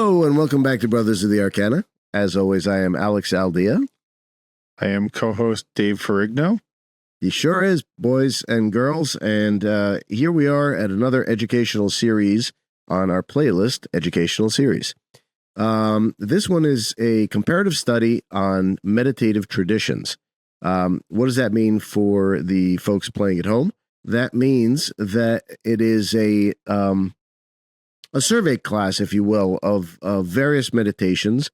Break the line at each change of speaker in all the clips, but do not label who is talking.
Hello, and welcome back to Brothers of the Arcana. As always, I am Alex Aldea.
I am co-host Dave Ferrigno.
He sure is, boys and girls. And here we are at another educational series on our playlist, Educational Series. This one is a comparative study on meditative traditions. What does that mean for the folks playing at home? That means that it is a survey class, if you will, of various meditations.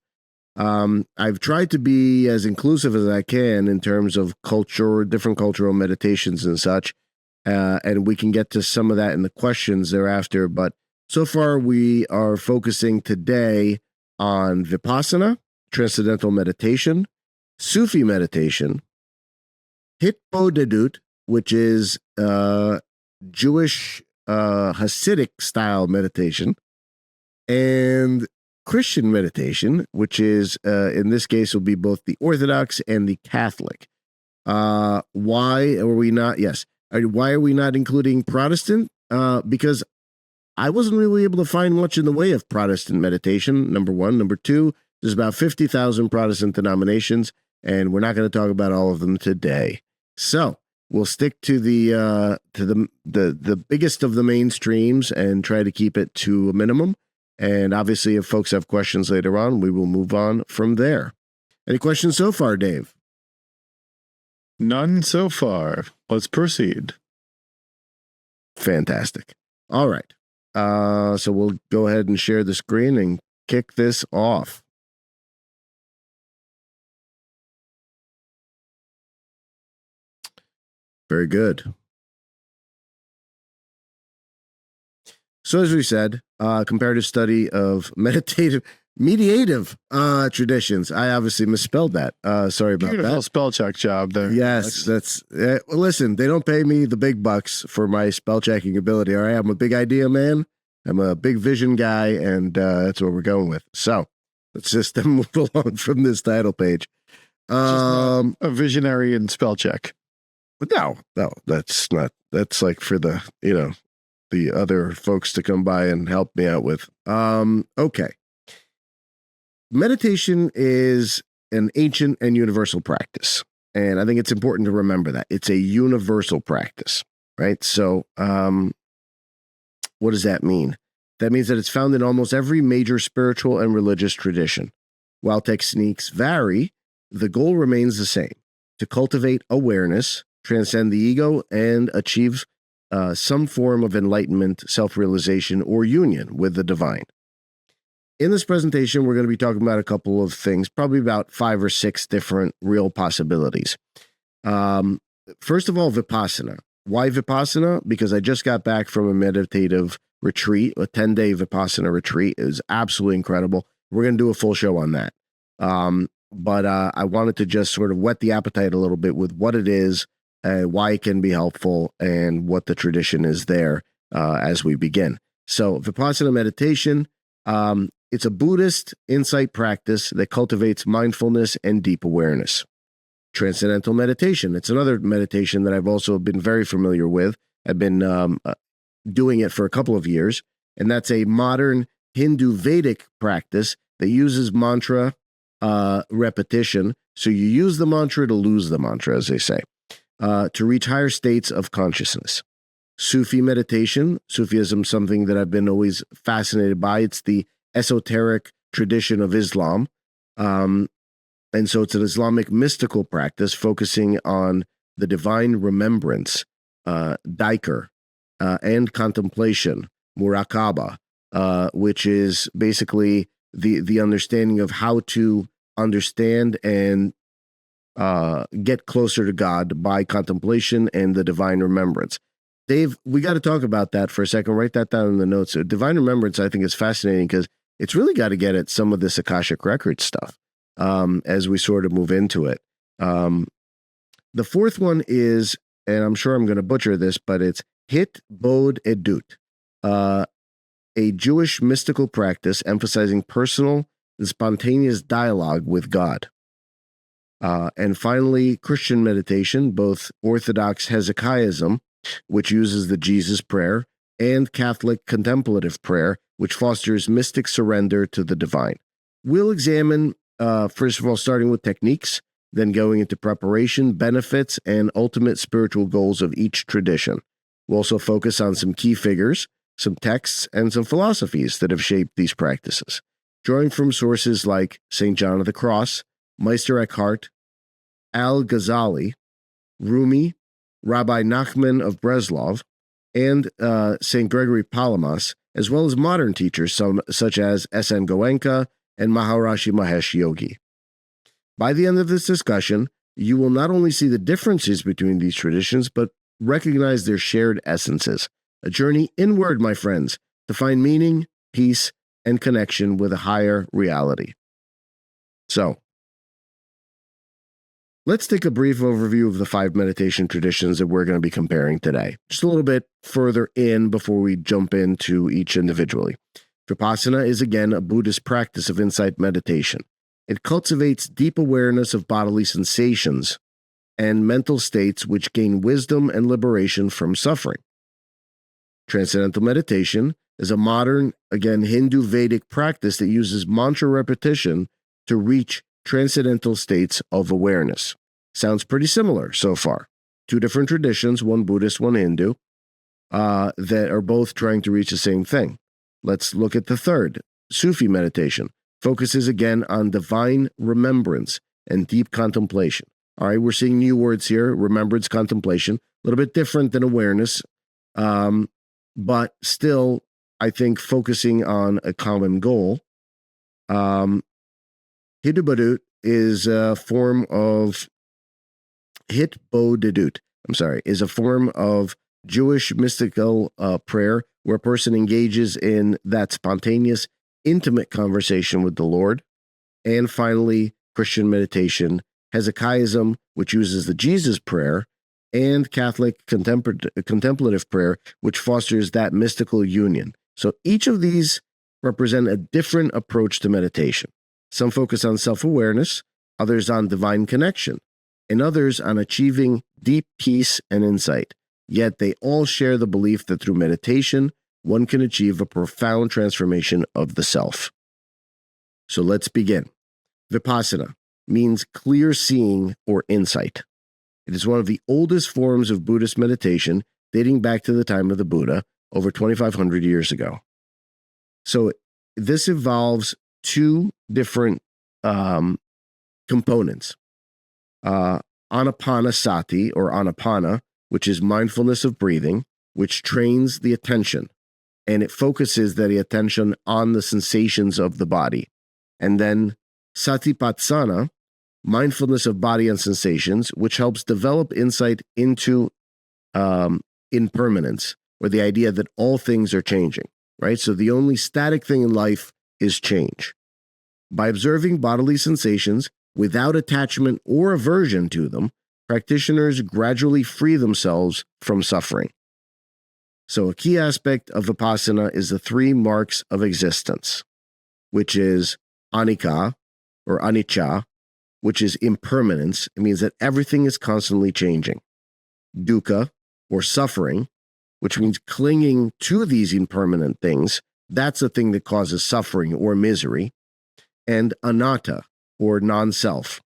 I've tried to be as inclusive as I can in terms of culture, different cultural meditations and such, and we can get to some of that in the questions thereafter. But so far, we are focusing today on Vipassana, Transcendental Meditation, Sufi Meditation, Hitbodedut, which is Jewish Hasidic style meditation, and Christian meditation, which is in this case will be both the Orthodox and the Catholic. Why are we not? Yes, why are we not including Protestant? Because I wasn't really able to find much in the way of Protestant meditation. Number one, number two, there's about 50,000 Protestant denominations, and we're not going to talk about all of them today. So we'll stick to the biggest of the mainstreams and try to keep it to a minimum. And obviously, if folks have questions later on, we will move on from there. Any questions so far, Dave?
None so far. Let's proceed.
Fantastic. All right. So we'll go ahead and share the screen and kick this off. Very good. So as we said, comparative study of mediative traditions. I obviously misspelled that. Sorry about
Beautiful
that.
spell check job there.
Yes, that's well, listen, they don't pay me the big bucks for my spell checking ability. All right, I'm a big idea man. I'm a big vision guy, and that's what we're going with. So let's just move along from this title page.
A visionary and spell check.
No, that's not. That's like for the the other folks to come by and help me out with. Okay. Meditation is an ancient and universal practice. And I think it's important to remember that. It's a universal practice, right? So what does that mean? That means that it's found in almost every major spiritual and religious tradition. While techniques vary, the goal remains the same: to cultivate awareness, transcend the ego, and achieve some form of enlightenment, self-realization, or union with the divine. In this presentation, we're going to be talking about a couple of things, probably about 5 or 6 different real possibilities. First of all, Vipassana. Why Vipassana? Because I just got back from a meditative retreat, a 10-day Vipassana retreat. It was absolutely incredible. We're going to do a full show on that. But I wanted to just sort of whet the appetite a little bit with what it is, why it can be helpful, and what the tradition is there as we begin. So Vipassana meditation, it's a Buddhist insight practice that cultivates mindfulness and deep awareness. Transcendental meditation, it's another meditation that I've also been very familiar with. I've been doing it for a couple of years, and that's a modern Hindu Vedic practice that uses mantra repetition. So you use the mantra to lose the mantra, as they say. To reach higher states of consciousness. Sufi meditation, Sufism, something that I've been always fascinated by. It's the esoteric tradition of Islam. And so it's an Islamic mystical practice focusing on the divine remembrance, dhikr, and contemplation, muraqabah, which is basically the understanding of how to understand and get closer to God by contemplation and the divine remembrance. Dave, we got to talk about that for a second. Write that down in the notes. Divine remembrance, I think, is fascinating because it's really got to get at some of this Akashic Records stuff as we sort of move into it. The fourth one is, and I'm sure I'm going to butcher this, but it's Hitbodedut, a Jewish mystical practice emphasizing personal and spontaneous dialogue with God. And finally, Christian meditation, both Orthodox Hesychasm, which uses the Jesus prayer, and Catholic Contemplative prayer, which fosters mystic surrender to the divine. We'll examine, first of all, starting with techniques, then going into preparation, benefits, and ultimate spiritual goals of each tradition. We'll also focus on some key figures, some texts, and some philosophies that have shaped these practices, drawing from sources like St. John of the Cross, Meister Eckhart, Al-Ghazali, Rumi, Rabbi Nachman of Breslov, and St. Gregory Palamas, as well as modern teachers such as S.N. Goenka and Maharishi Mahesh Yogi. By the end of this discussion, you will not only see the differences between these traditions, but recognize their shared essences. A journey inward, my friends, to find meaning, peace, and connection with a higher reality. So, let's take a brief overview of the 5 meditation traditions that we're going to be comparing today. Just a little bit further in before we jump into each individually. Vipassana is again a Buddhist practice of insight meditation. It cultivates deep awareness of bodily sensations and mental states which gain wisdom and liberation from suffering. Transcendental meditation is a modern, again, Hindu Vedic practice that uses mantra repetition to reach transcendental states of awareness. Sounds pretty similar so far. 2 different traditions, one Buddhist, one Hindu, that are both trying to reach the same thing. Let's look at the third. Sufi meditation focuses again on divine remembrance and deep contemplation. All right, we're seeing new words here, remembrance, contemplation, a little bit different than awareness, but still, I think, focusing on a common goal. Hitbodedut is a form of is a form of Jewish mystical prayer where a person engages in that spontaneous, intimate conversation with the Lord. And finally, Christian meditation, Hesychasm, which uses the Jesus prayer, and Catholic contemplative prayer, which fosters that mystical union. So each of these represent a different approach to meditation. Some focus on self-awareness, others on divine connection, and others on achieving deep peace and insight. Yet they all share the belief that through meditation, one can achieve a profound transformation of the self. So let's begin. Vipassana means clear seeing or insight. It is one of the oldest forms of Buddhist meditation, dating back to the time of the Buddha, over 2,500 years ago. So this involves 2 different components. Anapanasati, or anapana, which is mindfulness of breathing, which trains the attention, and it focuses the attention on the sensations of the body. And then Satipatsana, mindfulness of body and sensations, which helps develop insight into impermanence, or the idea that all things are changing, right? So the only static thing in life is change. By observing bodily sensations without attachment or aversion to them, practitioners gradually free themselves from suffering. So a key aspect of Vipassana is the 3 marks of existence, which is anicca, or anicca, which is impermanence. It means that everything is constantly changing. Dukkha, or suffering, which means clinging to these impermanent things. That's the thing that causes suffering or misery. And anatta, or non-self.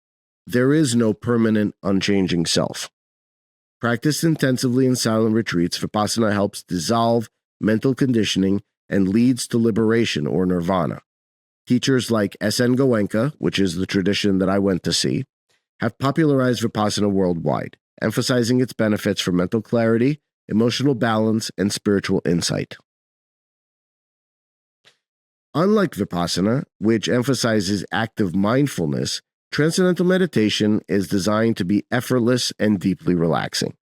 There is no permanent, unchanging self. Practiced intensively in silent retreats, Vipassana helps dissolve mental conditioning and leads to liberation, or nirvana. Teachers like S.N. Goenka, which is the tradition that I went to see, have popularized Vipassana worldwide, emphasizing its benefits for mental clarity, emotional balance, and spiritual insight. Unlike Vipassana, which emphasizes active mindfulness, transcendental meditation is designed to be effortless and deeply relaxing.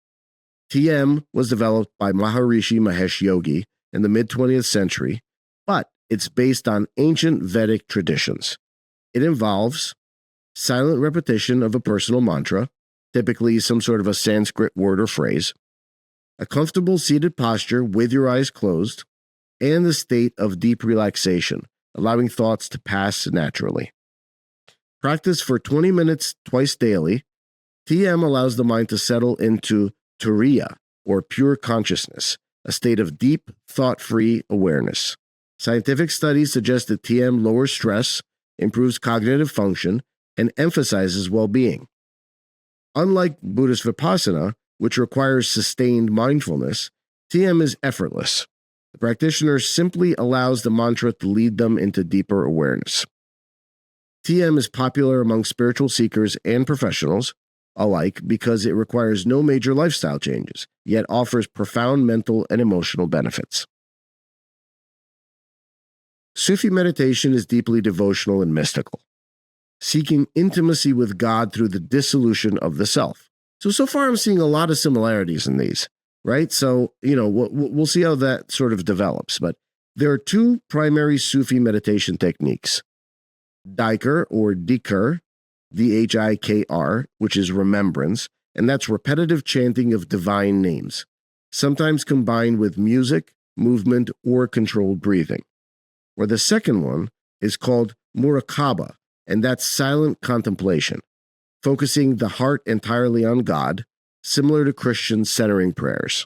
TM was developed by Maharishi Mahesh Yogi in the mid-20th century, but it's based on ancient Vedic traditions. It involves silent repetition of a personal mantra, typically some sort of a Sanskrit word or phrase, a comfortable seated posture with your eyes closed, and the state of deep relaxation, allowing thoughts to pass naturally. Practice for 20 minutes twice daily. TM allows the mind to settle into turiya, or pure consciousness, a state of deep, thought-free awareness. Scientific studies suggest that TM lowers stress, improves cognitive function, and emphasizes well-being. Unlike Buddhist Vipassana, which requires sustained mindfulness, TM is effortless. The practitioner simply allows the mantra to lead them into deeper awareness. TM is popular among spiritual seekers and professionals alike because it requires no major lifestyle changes, yet offers profound mental and emotional benefits. Sufi meditation is deeply devotional and mystical, seeking intimacy with God through the dissolution of the self. So far I'm seeing a lot of similarities in these, right? So, we'll see how that sort of develops. But there are two primary Sufi meditation techniques: Dhikr or Dhikr, Dhikr, which is remembrance, and that's repetitive chanting of divine names, sometimes combined with music, movement, or controlled breathing. Or the second one is called Muraqabah, and that's silent contemplation, focusing the heart entirely on God, similar to Christian centering prayers.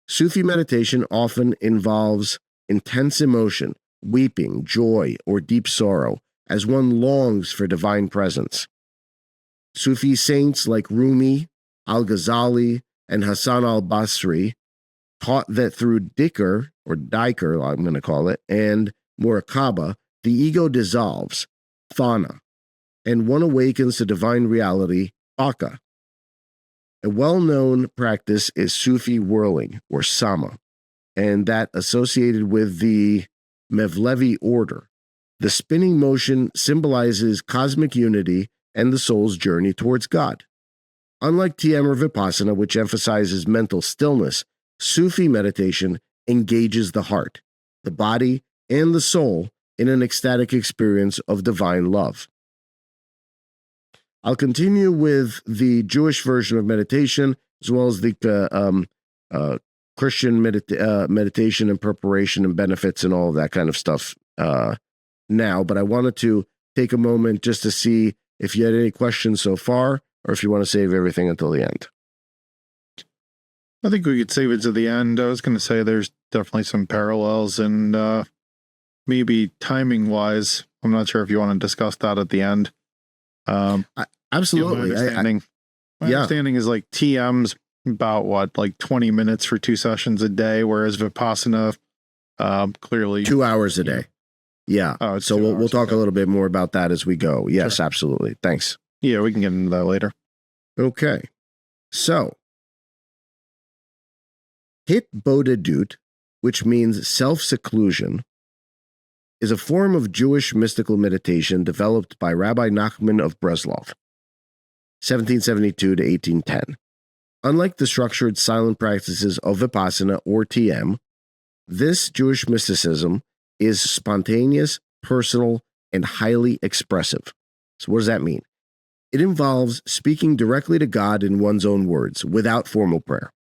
Sufi meditation often involves intense emotion, weeping, joy, or deep sorrow, as one longs for divine presence. Sufi saints like Rumi, Al-Ghazali, and Hassan al-Basri taught that through Dhikr, or Dhikr, I'm going to call it, and Muraqabah, the ego dissolves, thana, and one awakens to divine reality, baka. A well-known practice is Sufi whirling, or sama, and that associated with the Mevlevi order. The spinning motion symbolizes cosmic unity and the soul's journey towards God. Unlike TM or Vipassana, which emphasizes mental stillness, Sufi meditation engages the heart, the body, and the soul in an ecstatic experience of divine love. I'll continue with the Jewish version of meditation, as well as the Christian meditation and preparation and benefits and all of that kind of stuff now. But I wanted to take a moment just to see if you had any questions so far, or if you want to save everything until the end.
I think we could save it to the end. I was going to say there's definitely some parallels, and maybe timing-wise, I'm not sure if you want to discuss that at the end.
Absolutely.
My understanding is like TM's about 20 minutes for 2 sessions a day, whereas Vipassana clearly
2 hours a day. Yeah.
Oh,
so we'll talk a little bit more about that as we go. Yes, sure. Absolutely. Thanks.
Yeah, we can get into that later.
Okay. So, Hitbodedut, which means self-seclusion, is a form of Jewish mystical meditation developed by Rabbi Nachman of Breslov, 1772 to 1810. Unlike the structured silent practices of Vipassana or TM, this Jewish mysticism is spontaneous, personal, and highly expressive. So what does that mean? It involves speaking directly to God in one's own words, without formal prayer,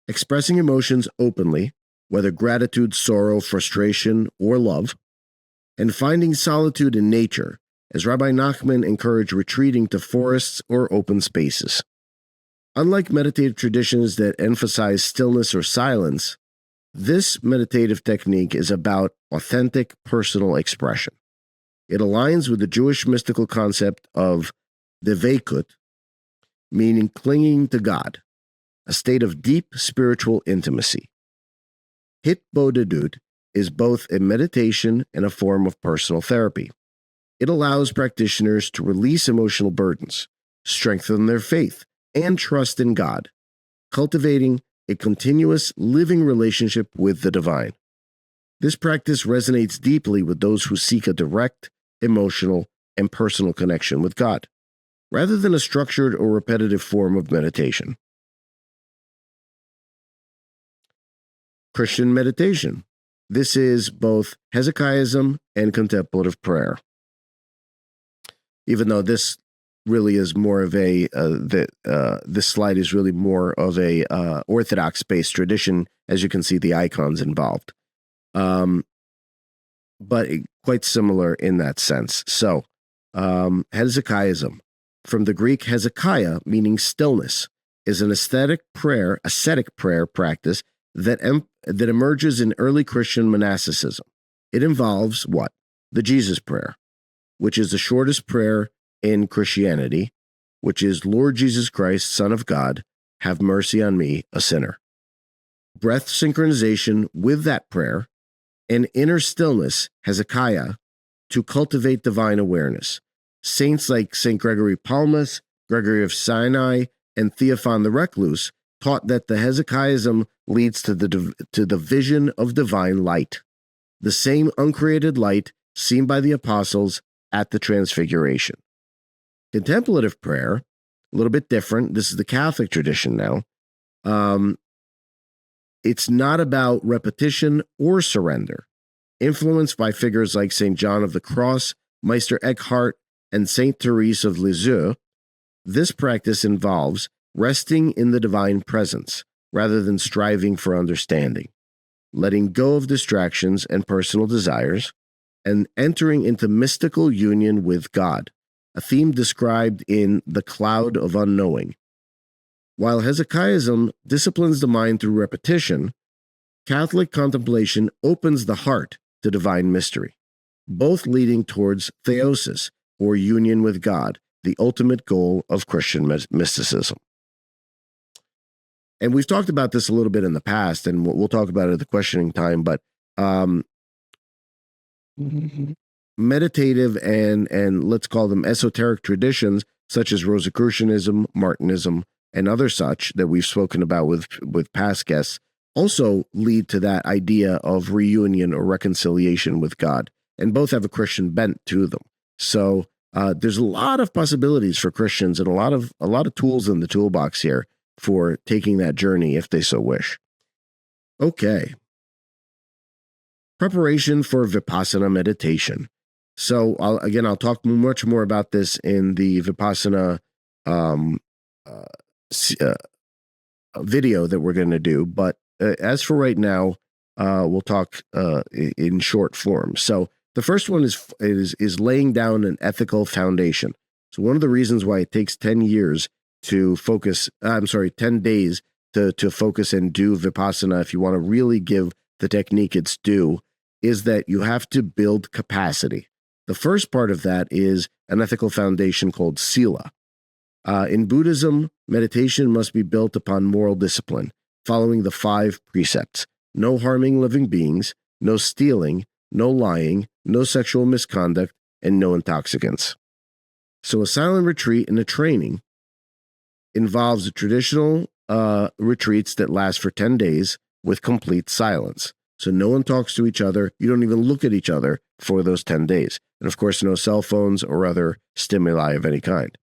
expressing emotions openly, whether gratitude, sorrow, frustration, or love, and finding solitude in nature, as Rabbi Nachman encouraged retreating to forests or open spaces. Unlike meditative traditions that emphasize stillness or silence, this meditative technique is about authentic personal expression. It aligns with the Jewish mystical concept of devekut, meaning clinging to God, a state of deep spiritual intimacy. Hitbodedut is both a meditation and a form of personal therapy. It allows practitioners to release emotional burdens, strengthen their faith, and trust in God, cultivating a continuous living relationship with the divine. This practice resonates deeply with those who seek a direct, emotional, and personal connection with God, rather than a structured or repetitive form of meditation. Christian meditation. This is both Hesychasm and contemplative prayer. Even though this really is more of a, this slide is really more of a Orthodox-based tradition, as you can see the icons involved. But quite similar in that sense. So, Hesychasm, from the Greek Hezekiah, meaning stillness, is an ascetic prayer practice that emerges in early Christian monasticism. It involves what? The Jesus prayer, which is the shortest prayer in Christianity, which is, Lord Jesus Christ, Son of God, have mercy on me, a sinner. Breath synchronization with that prayer and inner stillness, Hesychasm, to cultivate divine awareness. Saints like St. Gregory Palamas, Gregory of Sinai, and Theophan the Recluse taught that the Hesychasm leads to the vision of divine light, the same uncreated light seen by the apostles at the Transfiguration. Contemplative prayer, a little bit different. This is the Catholic tradition now. It's not about repetition or surrender. Influenced by figures like St. John of the Cross, Meister Eckhart, and St. Therese of Lisieux, this practice involves resting in the divine presence rather than striving for understanding, letting go of distractions and personal desires, and entering into mystical union with God, a theme described in The Cloud of Unknowing. While Hesychasm disciplines the mind through repetition, Catholic contemplation opens the heart to divine mystery, both leading towards theosis, or union with God, the ultimate goal of Christian mysticism. And we've talked about this a little bit in the past, and we'll talk about it at the questioning time, but meditative and let's call them esoteric traditions, such as Rosicrucianism, Martinism, and other such that we've spoken about with past guests, also lead to that idea of reunion or reconciliation with God, and both have a Christian bent to them. So there's a lot of possibilities for Christians and a lot of tools in the toolbox here for taking that journey if they so wish. Okay. Preparation for Vipassana meditation. So I'll talk much more about this in the Vipassana video that we're going to do, but as for right now, we'll talk in short form. So the first one is laying down an ethical foundation. So one of the reasons why it takes 10 years to focus, 10 days to focus and do Vipassana, if you want to really give the technique its due, is that you have to build capacity. The first part of that is an ethical foundation called Sila. In Buddhism, meditation must be built upon moral discipline, following the 5 precepts: no harming living beings, no stealing, no lying, no sexual misconduct, and no intoxicants. So a silent retreat and a training involves traditional retreats that last for 10 days with complete silence. So no one talks to each other. You don't even look at each other for those 10 days. And of course, no cell phones or other stimuli of any kind.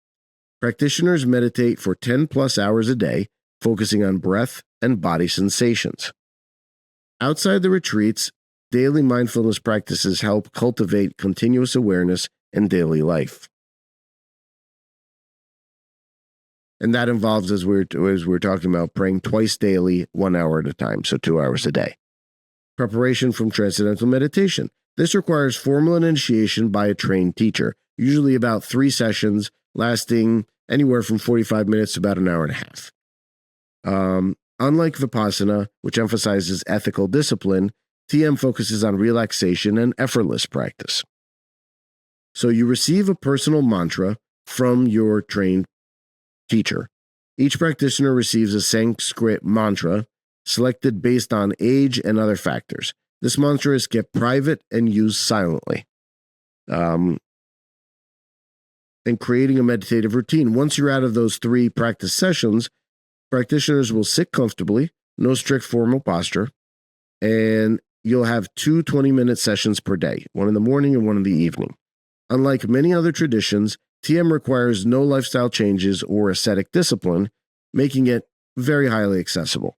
Practitioners meditate for 10 plus hours a day, focusing on breath and body sensations. Outside the retreats, daily mindfulness practices help cultivate continuous awareness in daily life. And that involves, as we're talking about, praying twice daily, 1 hour at a time, so 2 hours a day. Preparation from Transcendental Meditation. This requires formal initiation by a trained teacher, usually about 3 sessions, lasting anywhere from 45 minutes to about an hour and a half. Unlike Vipassana, which emphasizes ethical discipline, TM focuses on relaxation and effortless practice. So you receive a personal mantra from your trained teacher. Each practitioner receives a Sanskrit mantra selected based on age and other factors. This mantra is kept private and used silently. And creating a meditative routine. Once you're out of those 3 practice sessions, practitioners will sit comfortably, no strict formal posture, and you'll have 2 20-minute sessions per day, one in the morning and one in the evening. Unlike many other traditions, TM requires no lifestyle changes or ascetic discipline, making it very highly accessible.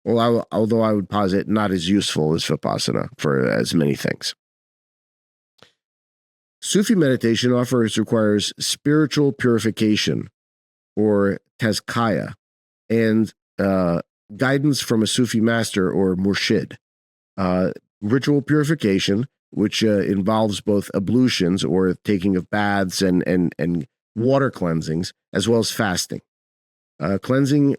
Well, although I would posit not as useful as Vipassana for as many things. Sufi meditation requires spiritual purification, or tazkiyah, and guidance from a Sufi master or murshid. Ritual purification, which involves both ablutions or taking of baths and water cleansings, as well as fasting. Cleansing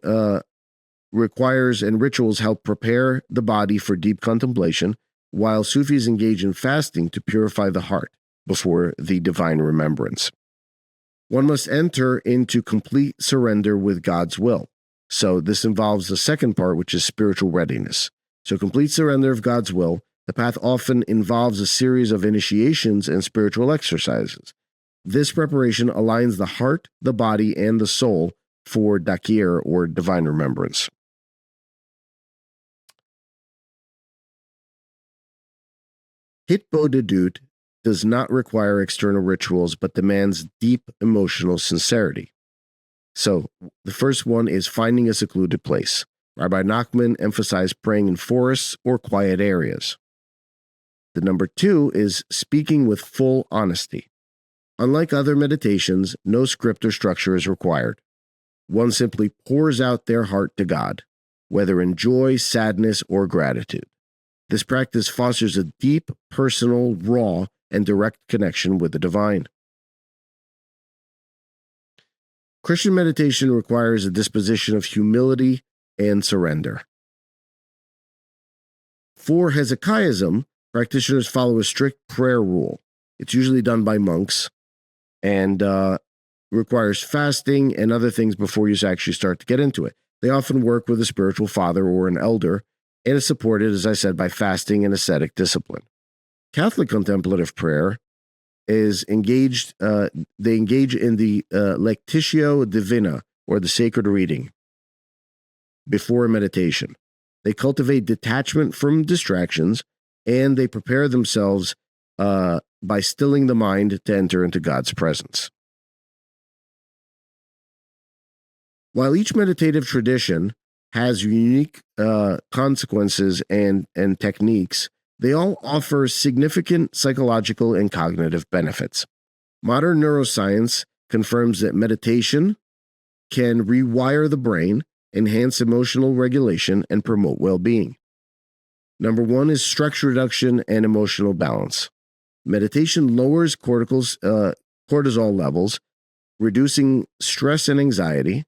requires and rituals help prepare the body for deep contemplation, while Sufis engage in fasting to purify the heart before the divine remembrance. One must enter into complete surrender with God's will. So this involves the second part, which is spiritual readiness. So complete surrender of God's will. The path often involves a series of initiations and spiritual exercises. This preparation aligns the heart, the body, and the soul for dakir, or divine remembrance. Hitbodedut does not require external rituals, but demands deep emotional sincerity. So the first one is finding a secluded place. Rabbi Nachman emphasized praying in forests or quiet areas. The number 2 is speaking with full honesty. Unlike other meditations, no script or structure is required. One simply pours out their heart to God, whether in joy, sadness, or gratitude. This practice fosters a deep, personal, raw, and direct connection with the divine. Christian meditation requires a disposition of humility and surrender. For Hesychasm, practitioners follow a strict prayer rule. It's usually done by monks and requires fasting and other things before you actually start to get into it. They often work with a spiritual father or an elder and is supported, as I said, by fasting and ascetic discipline. Catholic contemplative prayer is engaged, they engage in the Lectitio Divina, or the sacred reading, before meditation. They cultivate detachment from distractions, and they prepare themselves by stilling the mind to enter into God's presence. While each meditative tradition has unique consequences and techniques, they all offer significant psychological and cognitive benefits. Modern neuroscience confirms that meditation can rewire the brain, enhance emotional regulation, and promote well-being. Number 1 is stress reduction and emotional balance. Meditation lowers cortisol levels, reducing stress and anxiety.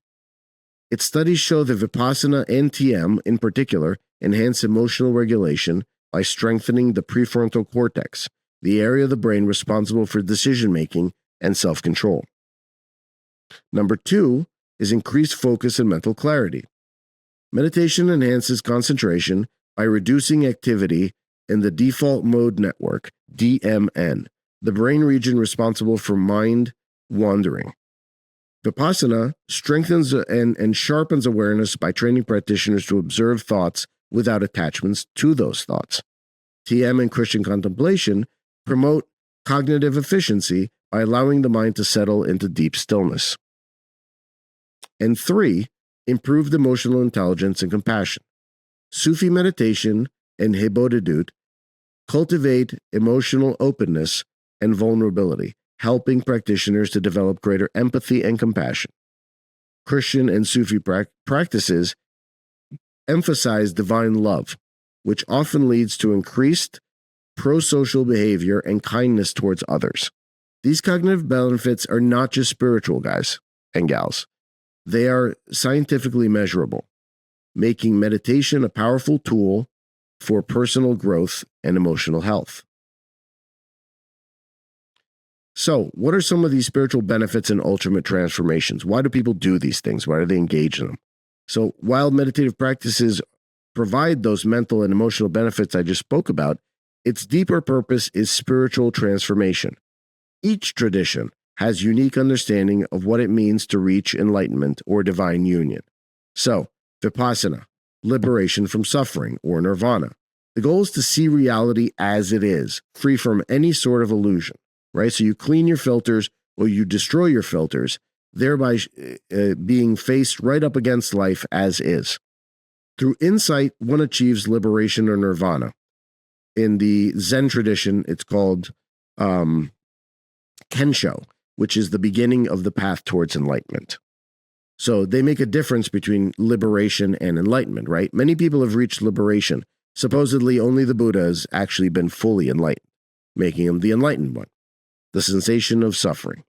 Its studies show that Vipassana and TM, in particular, enhance emotional regulation by strengthening the prefrontal cortex, the area of the brain responsible for decision-making and self-control. Number 2 is increased focus and mental clarity. Meditation enhances concentration by reducing activity in the default mode network, DMN, the brain region responsible for mind wandering. Vipassana strengthens and sharpens awareness by training practitioners to observe thoughts without attachments to those thoughts. TM and Christian contemplation promote cognitive efficiency by allowing the mind to settle into deep stillness. And 3, improved emotional intelligence and compassion. Sufi meditation and Hitbodedut cultivate emotional openness and vulnerability, helping practitioners to develop greater empathy and compassion. Christian and Sufi practices emphasize divine love, which often leads to increased pro-social behavior and kindness towards others. These cognitive benefits are not just spiritual, guys and gals. They are scientifically measurable, making meditation a powerful tool for personal growth and emotional health. So, what are some of these spiritual benefits and ultimate transformations? Why do people do these things? Why do they engage in them? So, while meditative practices provide those mental and emotional benefits I just spoke about, its deeper purpose is spiritual transformation. Each tradition has unique understanding of what it means to reach enlightenment or divine union. So, Vipassana, liberation from suffering, or nirvana. The goal is to see reality as it is, free from any sort of illusion, right? So you clean your filters or you destroy your filters, thereby being faced right up against life as is. Through insight, one achieves liberation or nirvana. In the Zen tradition, it's called Kensho, which is the beginning of the path towards enlightenment. So they make a difference between liberation and enlightenment, right? Many people have reached liberation. Supposedly, only the Buddha has actually been fully enlightened, making him the enlightened one, the sensation of suffering.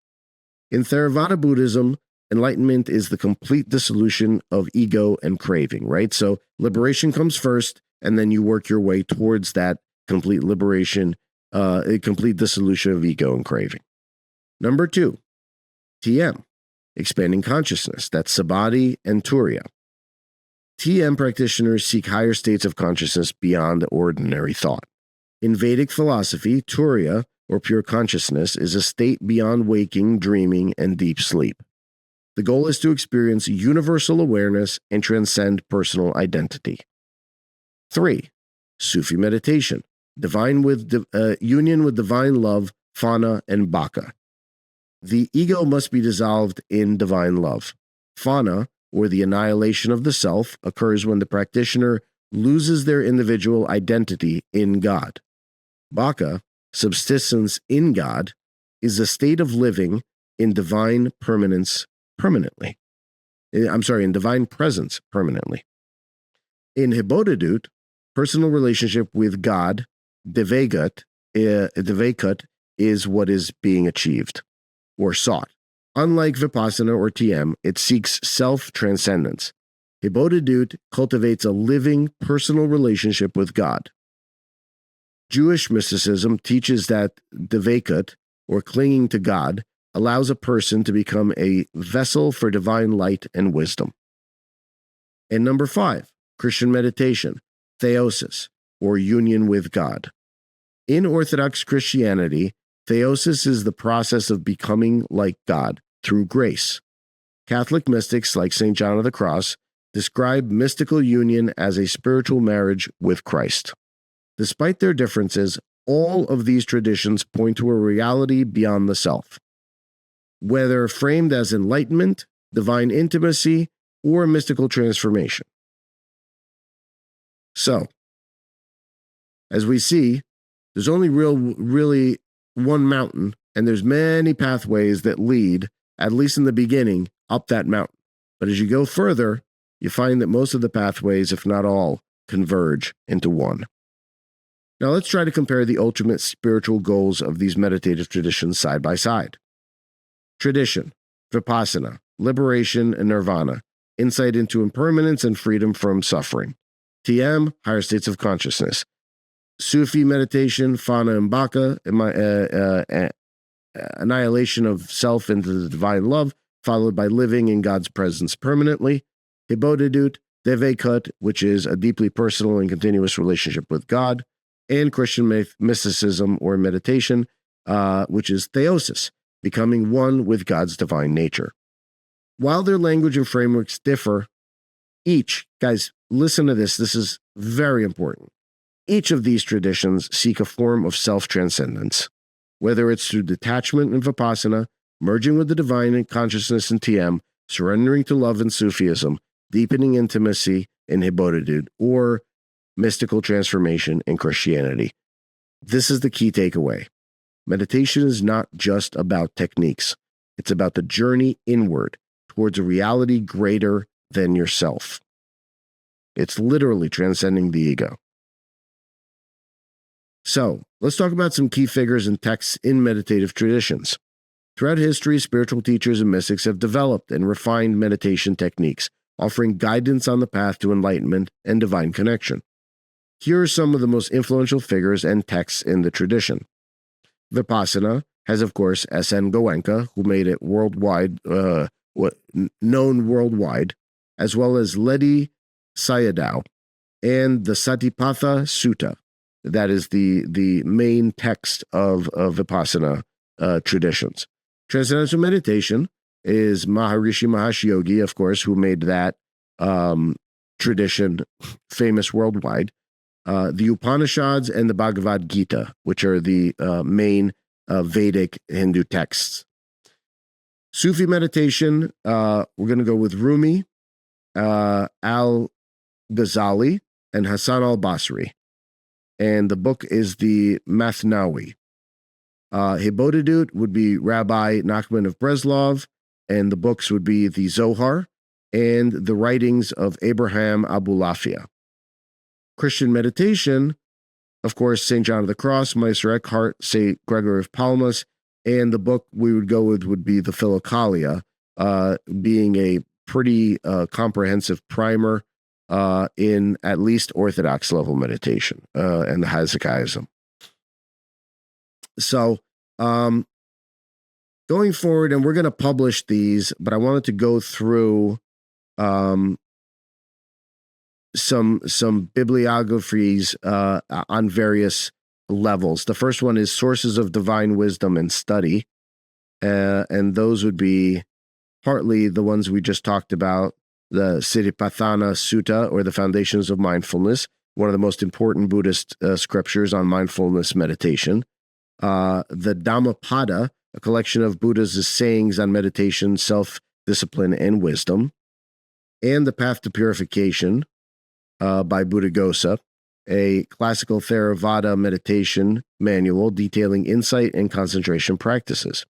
In Theravada Buddhism, Enlightenment is the complete dissolution of ego and craving, right? So liberation comes first, and then you work your way towards that complete liberation, a complete dissolution of ego and craving. Number 2, TM, expanding consciousness. That's Samadhi and Turiya. TM practitioners seek higher states of consciousness beyond ordinary thought. In Vedic philosophy, Turiya, or pure consciousness, is a state beyond waking, dreaming, and deep sleep. The goal is to experience universal awareness and transcend personal identity. 3, Sufi Meditation, union with divine love, Fana and Baka. The ego must be dissolved in divine love. Fana, or the annihilation of the self, occurs when the practitioner loses their individual identity in God. Baka, subsistence in God, is a state of living in divine presence permanently. In Hitbodedut, personal relationship with God, Devekut, is what is being achieved or sought. Unlike Vipassana or TM, it seeks self-transcendence. Hitbodedut cultivates a living, personal relationship with God. Jewish mysticism teaches that Devekut, or clinging to God, allows a person to become a vessel for divine light and wisdom. And number 5, Christian meditation, theosis, or union with God. In Orthodox Christianity, theosis is the process of becoming like God through grace. Catholic mystics like St. John of the Cross describe mystical union as a spiritual marriage with Christ. Despite their differences, all of these traditions point to a reality beyond the self. Whether framed as enlightenment, divine intimacy, or mystical transformation. So, as we see, there's only really one mountain, and there's many pathways that lead, at least in the beginning, up that mountain. But as you go further, you find that most of the pathways, if not all, converge into one. Now let's try to compare the ultimate spiritual goals of these meditative traditions side by side. Tradition, Vipassana, liberation and nirvana, insight into impermanence and freedom from suffering. TM, higher states of consciousness. Sufi meditation, Fana and Baka, annihilation of self into the divine love, followed by living in God's presence permanently. Hitbodedut, Devekut, which is a deeply personal and continuous relationship with God. And Christian mysticism or meditation, which is theosis, becoming one with God's divine nature. While their language and frameworks differ, each, guys, listen to this, this is very important. Each of these traditions seek a form of self-transcendence, whether it's through detachment in Vipassana, merging with the divine in consciousness in TM, surrendering to love in Sufism, deepening intimacy in Hitbodedut, or mystical transformation in Christianity. This is the key takeaway. Meditation is not just about techniques. It's about the journey inward towards a reality greater than yourself. It's literally transcending the ego. So, let's talk about some key figures and texts in meditative traditions. Throughout history, spiritual teachers and mystics have developed and refined meditation techniques, offering guidance on the path to enlightenment and divine connection. Here are some of the most influential figures and texts in the tradition. Vipassana has, of course, S.N. Goenka, who made it known worldwide, as well as Ledi Sayadaw, and the Satipatha Sutta. That is the main text of Vipassana traditions. Transcendental meditation is Maharishi Mahesh Yogi, of course, who made that tradition famous worldwide. The Upanishads and the Bhagavad Gita, which are the main Vedic Hindu texts. Sufi meditation, we're going to go with Rumi, Al-Ghazali, and Hassan al-Basri. And the book is the Mathnawi. Hitbodedut would be Rabbi Nachman of Breslov, and the books would be the Zohar and the writings of Abraham Abulafia. Christian meditation, of course, St. John of the Cross, Meister Eckhart, St. Gregory of Palmas, and the book we would go with would be the Philokalia, being a pretty comprehensive primer in at least Orthodox level meditation and the Hesychasm. So going forward, and we're going to publish these, but I wanted to go through some bibliographies on various levels. The first one is Sources of Divine Wisdom and Study, and those would be partly the ones we just talked about, the Satipatthana Sutta, or the Foundations of Mindfulness, one of the most important Buddhist scriptures on mindfulness meditation. The Dhammapada, a collection of Buddha's sayings on meditation, self-discipline, and wisdom. And The Path to Purification by Buddhaghosa, a classical Theravada meditation manual detailing insight and concentration practices.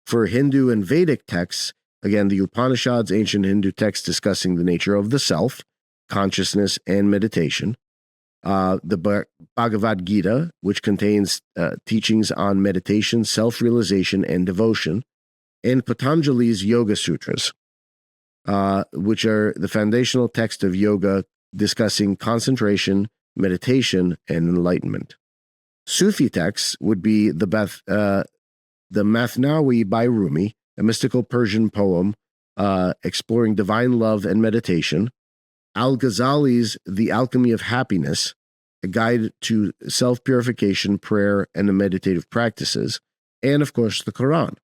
For Hindu and Vedic texts, again, the Upanishads, ancient Hindu texts discussing the nature of the self, consciousness, and meditation. The Bhagavad Gita, which contains teachings on meditation, self-realization, and devotion. And Patanjali's Yoga Sutras, which are the foundational text of yoga discussing concentration, meditation, and enlightenment. Sufi texts would be the Mathnawi by Rumi, a mystical Persian poem exploring divine love and meditation. Al-Ghazali's The Alchemy of Happiness, a guide to self-purification, prayer, and the meditative practices. And, of course, the Quran.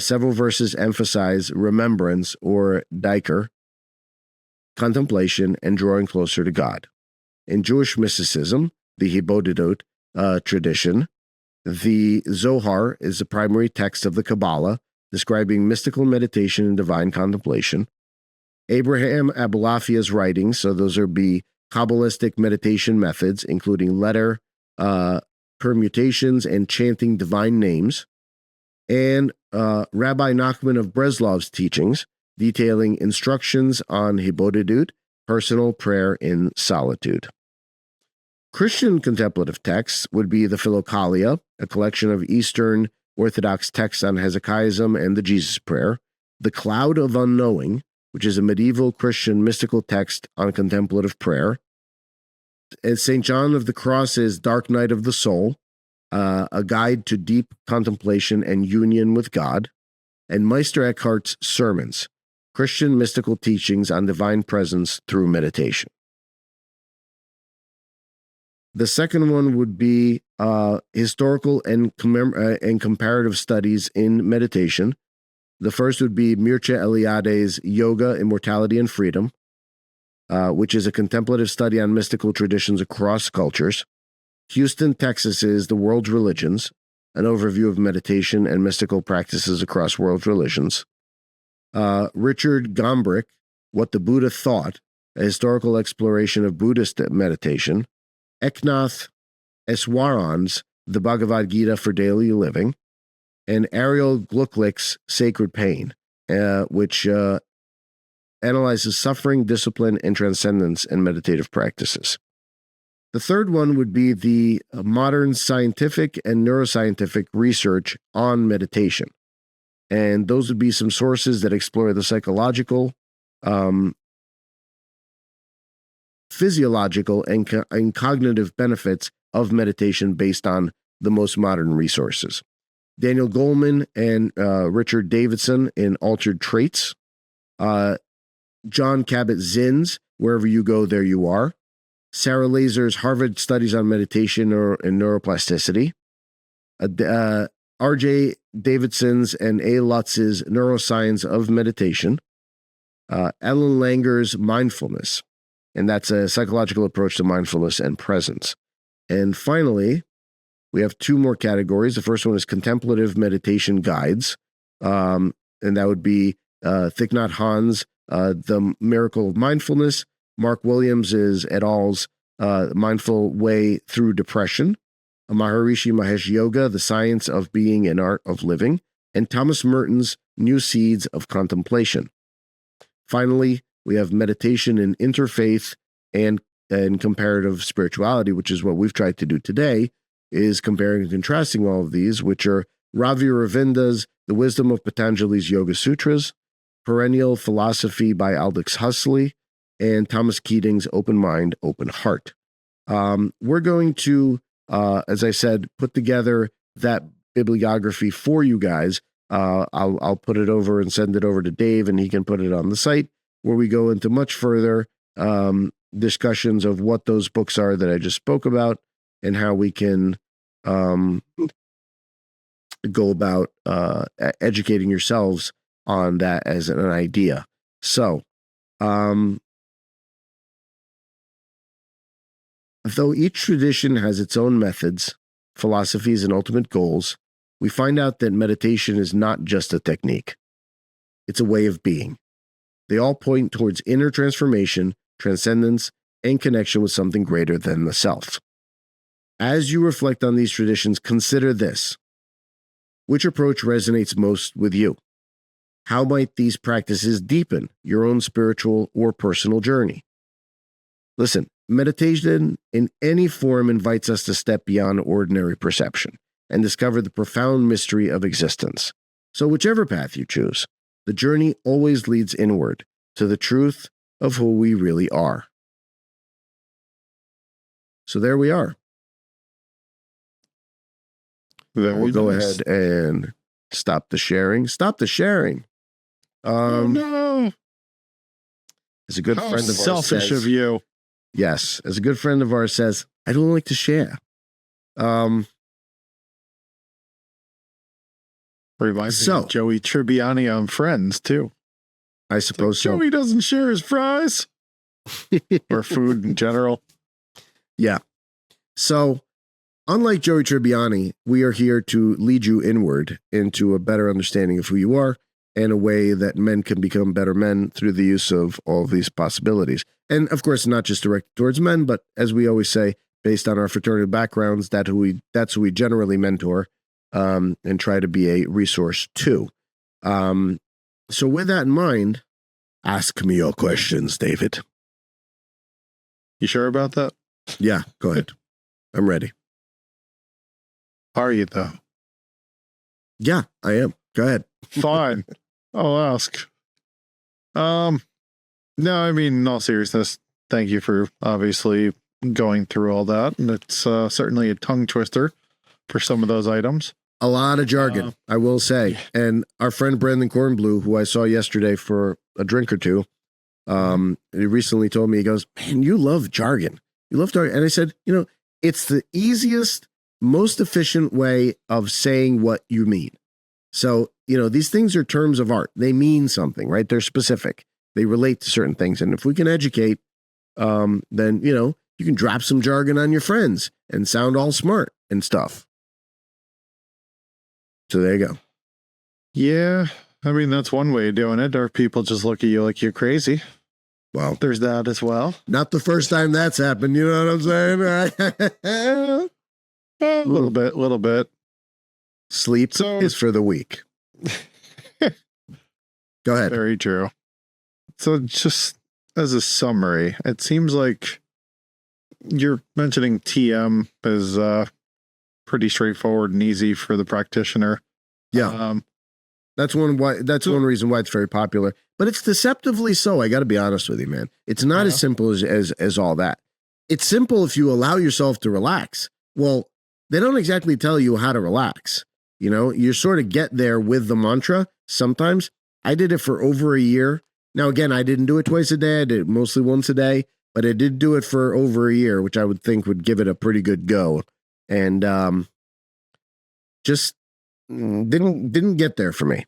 Several verses emphasize remembrance, or dhikr, contemplation, and drawing closer to God. In Jewish mysticism, the Hitbodedut tradition, the Zohar is the primary text of the Kabbalah, describing mystical meditation and divine contemplation. Abraham Abulafia's writings, so those are Kabbalistic meditation methods, including letter, permutations, and chanting divine names. And Rabbi Nachman of Breslov's teachings, detailing instructions on Hitbodedut, personal prayer in solitude. Christian contemplative texts would be the Philokalia, a collection of Eastern Orthodox texts on Hesychasm and the Jesus Prayer. The Cloud of Unknowing, which is a medieval Christian mystical text on contemplative prayer. And St. John of the Cross's Dark Night of the Soul, a guide to deep contemplation and union with God. And Meister Eckhart's Sermons, Christian mystical teachings on divine presence through meditation. The second one would be historical and comparative studies in meditation. The first would be Mircea Eliade's Yoga, Immortality, and Freedom, which is a contemplative study on mystical traditions across cultures. Houston, Texas's The World's Religions, an overview of meditation and mystical practices across world religions. Richard Gombrich, What the Buddha Thought, a historical exploration of Buddhist meditation. Eknath Eswaran's The Bhagavad Gita for Daily Living. And Ariel Glucklich's Sacred Pain, which analyzes suffering, discipline, and transcendence in meditative practices. The third one would be the modern scientific and neuroscientific research on meditation. And those would be some sources that explore the psychological, physiological, and cognitive benefits of meditation based on the most modern resources. Daniel Goleman and Richard Davidson in Altered Traits. John Kabat-Zinn's Wherever You Go, There You Are. Sarah Lazer's Harvard Studies on Meditation and Neuroplasticity. R.J. Davidson's and A. Lutz's Neuroscience of Meditation. Ellen Langer's Mindfulness, and that's a psychological approach to mindfulness and presence. And finally, we have two more categories. The first one is Contemplative Meditation Guides, and that would be Thich Nhat Hanh's The Miracle of Mindfulness, Mark Williams' et al.'s Mindful Way Through Depression, Maharishi Mahesh Yoga, The Science of Being and Art of Living, and Thomas Merton's New Seeds of Contemplation. Finally, we have Meditation in Interfaith and Comparative Spirituality, which is what we've tried to do today, is comparing and contrasting all of these, which are Ravi Ravinda's The Wisdom of Patanjali's Yoga Sutras, Perennial Philosophy by Aldous Huxley, and Thomas Keating's Open Mind, Open Heart. We're going to, as I said, put together that bibliography for you guys. I'll put it over and send it over to Dave, and he can put it on the site, where we go into much further discussions of what those books are that I just spoke about and how we can go about educating yourselves on that as an idea. So, though each tradition has its own methods, philosophies, and ultimate goals, we find out that meditation is not just a technique. It's a way of being. They all point towards inner transformation, transcendence, and connection with something greater than the self. As you reflect on these traditions, consider this. Which approach resonates most with you? How might these practices deepen your own spiritual or personal journey? Listen, meditation in any form invites us to step beyond ordinary perception and discover the profound mystery of existence. So whichever path you choose, the journey always leads inward to the truth of who we really are. So there we are. We'll go ahead and stop the sharing. Stop the sharing.
Oh no!
As a good friend of ours
selfish of you.
Yes, as a good friend of ours says, I don't like to share.
Reminds me of Joey Tribbiani on Friends too.
I suppose so.
Joey doesn't share his fries or food in general.
Yeah. So, unlike Joey Tribbiani, we are here to lead you inward into a better understanding of who you are and a way that men can become better men through the use of all of these possibilities. And of course, not just directed towards men, but as we always say, based on our fraternal backgrounds, that's who we generally mentor and try to be a resource to. So with that in mind, ask me your questions, David.
You sure about that?
Yeah, go ahead. I'm ready.
Are you though?
Yeah, I am. Go ahead.
Fine. I'll ask. No, I mean, in all seriousness, thank you for obviously going through all that. And it's certainly a tongue twister for some of those items.
A lot of jargon, I will say. And our friend Brandon Kornblue, who I saw yesterday for a drink or two, he recently told me, he goes, man, you love jargon. You love jargon. And I said, it's the easiest, most efficient way of saying what you mean. So, these things are terms of art. They mean something, right? They're specific. They relate to certain things. And if we can educate, then, you can drop some jargon on your friends and sound all smart and stuff. So there you go.
Yeah. I mean, that's one way of doing it. Or people just look at you like you're crazy.
Well,
there's that as well.
Not the first time that's happened. You know what I'm saying?
A little bit.
Sleep is for the weak. Go ahead.
Very true. So just as a summary, it seems like you're mentioning TM is pretty straightforward and easy for the practitioner.
Yeah. That's one reason why it's very popular. But it's deceptively so. I got to be honest with you, man. It's not as simple as all that. It's simple if you allow yourself to relax. Well, they don't exactly tell you how to relax. You sort of get there with the mantra. Sometimes I did it for over a year. Now, again, I didn't do it twice a day. I did it mostly once a day, but I did do it for over a year, which I would think would give it a pretty good go. And just didn't get there for me.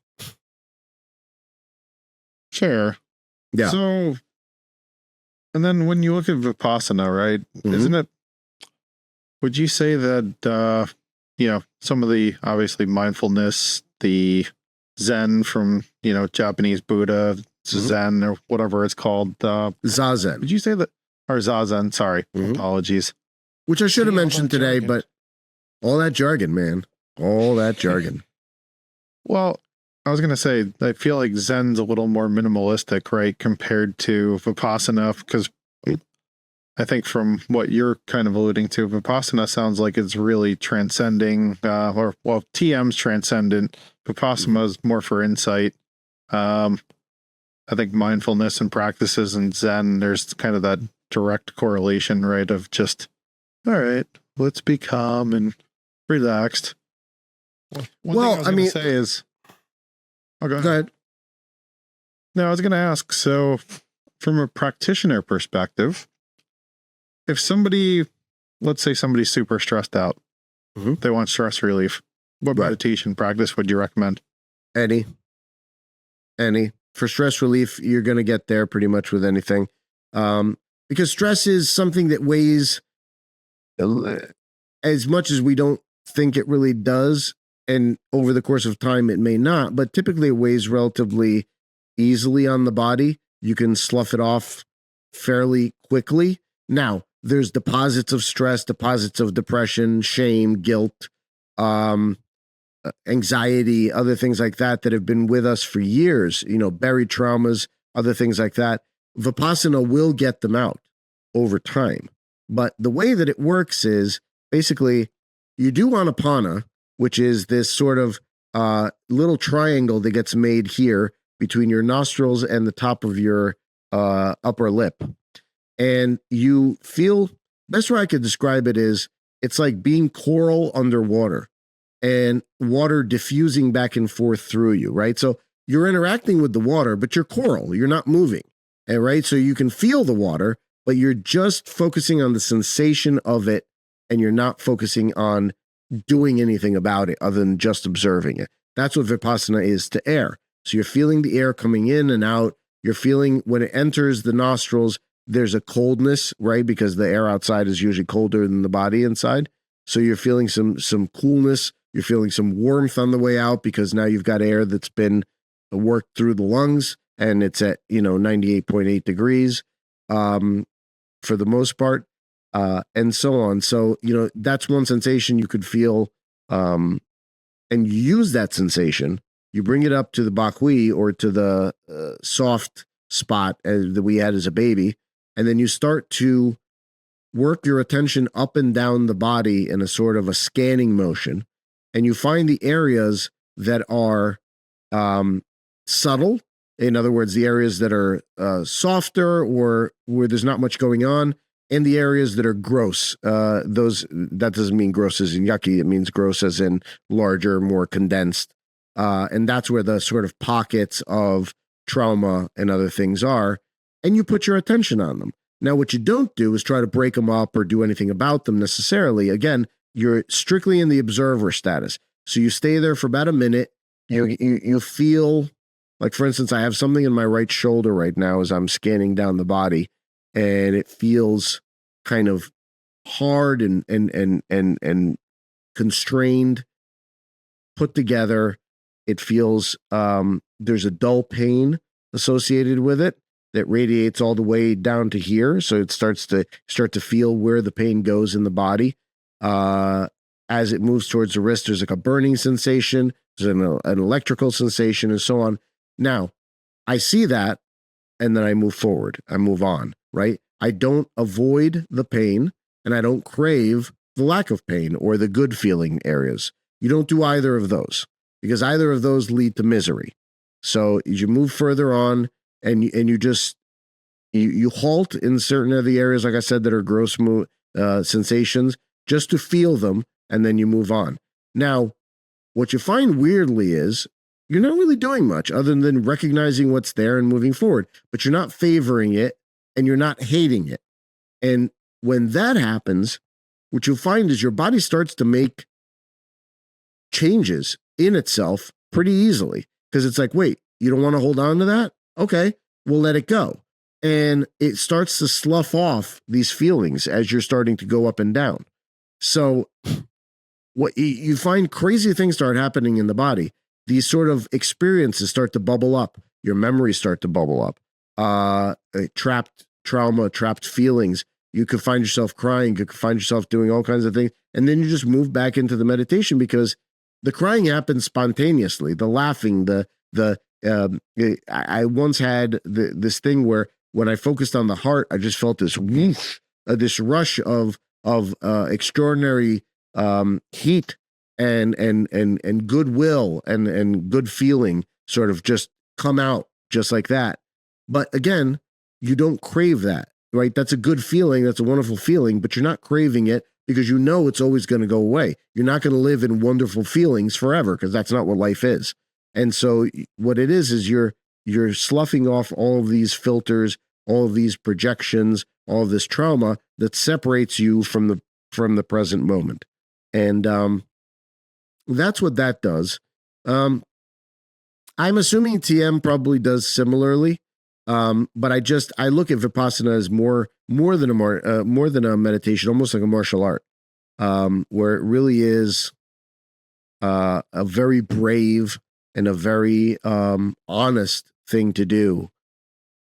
Sure.
Yeah.
So, and then when you look at Vipassana, right, isn't it, would you say that, some of the, obviously, mindfulness, the Zen from, Japanese Buddha, Zen or whatever it's called.
Zazen.
Would you say that? Or Zazen, sorry. Apologies.
Which I should have mentioned today, but all that jargon, man. All that jargon.
Well, I was going to say, I feel like Zen's a little more minimalistic, right, compared to Vipassana, because I think from what you're kind of alluding to, Vipassana sounds like it's really transcending, TM's transcendent. Vipassana is more for insight. I think mindfulness and practices and Zen, there's kind of that direct correlation, right? Of just, all right, let's be calm and relaxed. One thing I was going to say is, go ahead. No, I was going to ask, so from a practitioner perspective, if somebody, let's say somebody's super stressed out, they want stress relief, what meditation practice would you recommend?
Any. For stress relief, you're going to get there pretty much with anything. Because stress is something that weighs as much as we don't think it really does. And over the course of time, it may not, but typically it weighs relatively easily on the body. You can slough it off fairly quickly. Now, there's deposits of stress, deposits of depression, shame, guilt, anxiety, other things like that have been with us for years, buried traumas, other things like that. Vipassana will get them out over time. But the way that it works is basically you do Anapana, which is this sort of little triangle that gets made here between your nostrils and the top of your upper lip. And you feel, best way I could describe it is, it's like being coral underwater and water diffusing back and forth through you, right? So you're interacting with the water, but you're coral, you're not moving, right? So you can feel the water, but you're just focusing on the sensation of it, and you're not focusing on doing anything about it other than just observing it. That's what Vipassana is to air. So you're feeling the air coming in and out. You're feeling when it enters the nostrils, there's a coldness, right? Because the air outside is usually colder than the body inside. So you're feeling some coolness. You're feeling some warmth on the way out because now you've got air that's been worked through the lungs and it's at, 98.8 degrees for the most part, and so on. So, that's one sensation you could feel, and you use that sensation. You bring it up to the bakhui or to the soft spot that we had as a baby, and then you start to work your attention up and down the body in a sort of a scanning motion, and you find the areas that are subtle. In other words, the areas that are softer or where there's not much going on, and the areas that are gross. That doesn't mean gross as in yucky. It means gross as in larger, more condensed. And that's where the sort of pockets of trauma and other things are. And you put your attention on them. Now, what you don't do is try to break them up or do anything about them necessarily. Again, you're strictly in the observer status. So you stay there for about a minute. You feel, like, for instance, I have something in my right shoulder right now as I'm scanning down the body, and it feels kind of hard and constrained, put together. It feels there's a dull pain associated with it that radiates all the way down to here. So it starts to feel where the pain goes in the body. As it moves towards the wrist, there's like a burning sensation, there's an electrical sensation, and so on. Now, I see that, and then I move forward. I move on, right? I don't avoid the pain, and I don't crave the lack of pain or the good feeling areas. You don't do either of those, because either of those lead to misery. So as you move further on, and you halt in certain of the areas, like I said, that are gross sensations, just to feel them, and then you move on. Now, what you find weirdly is you're not really doing much other than recognizing what's there and moving forward, but you're not favoring it and you're not hating it. And when that happens, what you'll find is your body starts to make changes in itself pretty easily, because it's like, wait, you don't want to hold on to that? Okay, we'll let it go. And it starts to slough off these feelings as you're starting to go up and down. So what you find, crazy things start happening in the body. These sort of experiences start to bubble up. Your memories start to bubble up. Trapped trauma, trapped feelings. You could find yourself crying. You could find yourself doing all kinds of things. And then you just move back into the meditation, because the crying happens spontaneously. The laughing, I once had this thing where when I focused on the heart, I just felt this whoosh, this rush of extraordinary heat and goodwill and good feeling sort of just come out just like that. But again, you don't crave that, right? That's a good feeling. That's a wonderful feeling, but you're not craving it because you know it's always going to go away. You're not going to live in wonderful feelings forever because that's not what life is. And so what it is you're sloughing off all of these filters, all of these projections, all of this trauma that separates you from the present moment. And that's what that does. I'm assuming TM probably does similarly. But I look at Vipassana as more than a meditation, almost like a martial art, where it really is a very brave and a very honest thing to do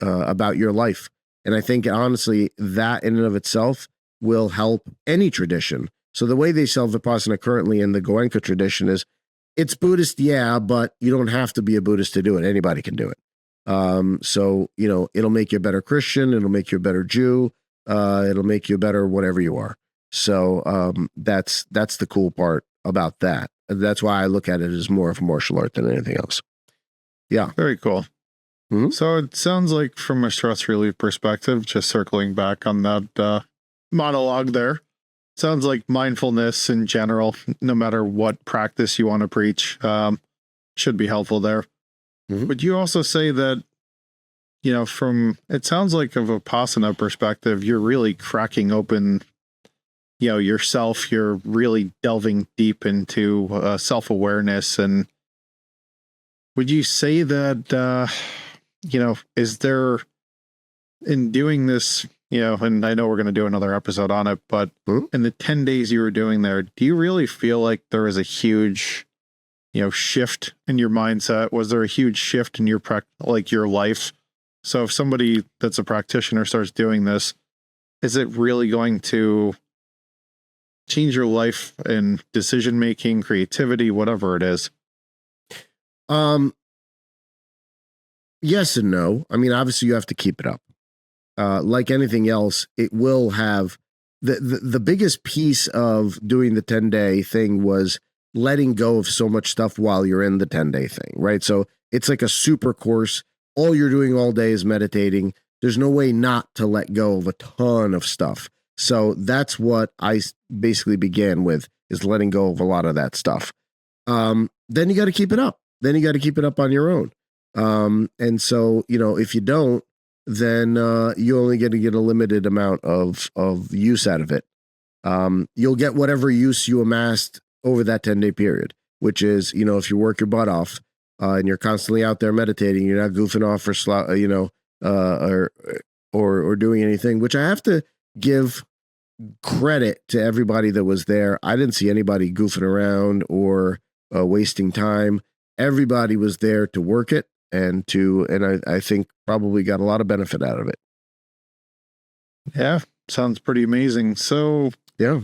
about your life. And I think honestly that in and of itself will help any tradition. So the way they sell Vipassana currently in the Goenka tradition is it's Buddhist, yeah, but you don't have to be a Buddhist to do it. Anybody can do it. So, it'll make you a better Christian. It'll make you a better Jew. It'll make you a better whatever you are. So, that's the cool part about that. That's why I look at it as more of a martial art than anything else. Yeah.
Very cool.
Mm-hmm.
So it sounds like from a stress relief perspective, just circling back on that, monologue there, sounds like mindfulness in general, no matter what practice you want to preach, should be helpful there.
Mm-hmm.
Would you also say that, from, it sounds like of a Vipassana perspective, you're really cracking open, yourself, you're really delving deep into self-awareness. And would you say that, is there, in doing this, and I know we're going to do another episode on it, but in the 10 days you were doing there, do you really feel like there was a huge shift in your mindset? Was there a huge shift in your your life? So if somebody that's a practitioner starts doing this, is it really going to change your life in decision making, creativity, whatever it is?
Yes and no. I mean, obviously you have to keep it up. Like anything else, it will have the biggest piece of doing the 10-day thing was letting go of so much stuff while you're in the 10-day thing, right? So it's like a super course. All you're doing all day is meditating. There's no way not to let go of a ton of stuff. So that's what I basically began with, is letting go of a lot of that stuff. Then you got to keep it up. Then you got to keep it up on your own. And so, if you don't, then you're only going to get a limited amount of use out of it. You'll get whatever use you amassed over that 10-day period, which is, if you work your butt off and you're constantly out there meditating, you're not goofing off or doing anything, which I have to give credit to everybody that was there. I didn't see anybody goofing around or wasting time. Everybody was there to work it and I think probably got a lot of benefit out of it.
Yeah, sounds pretty amazing. So
yeah.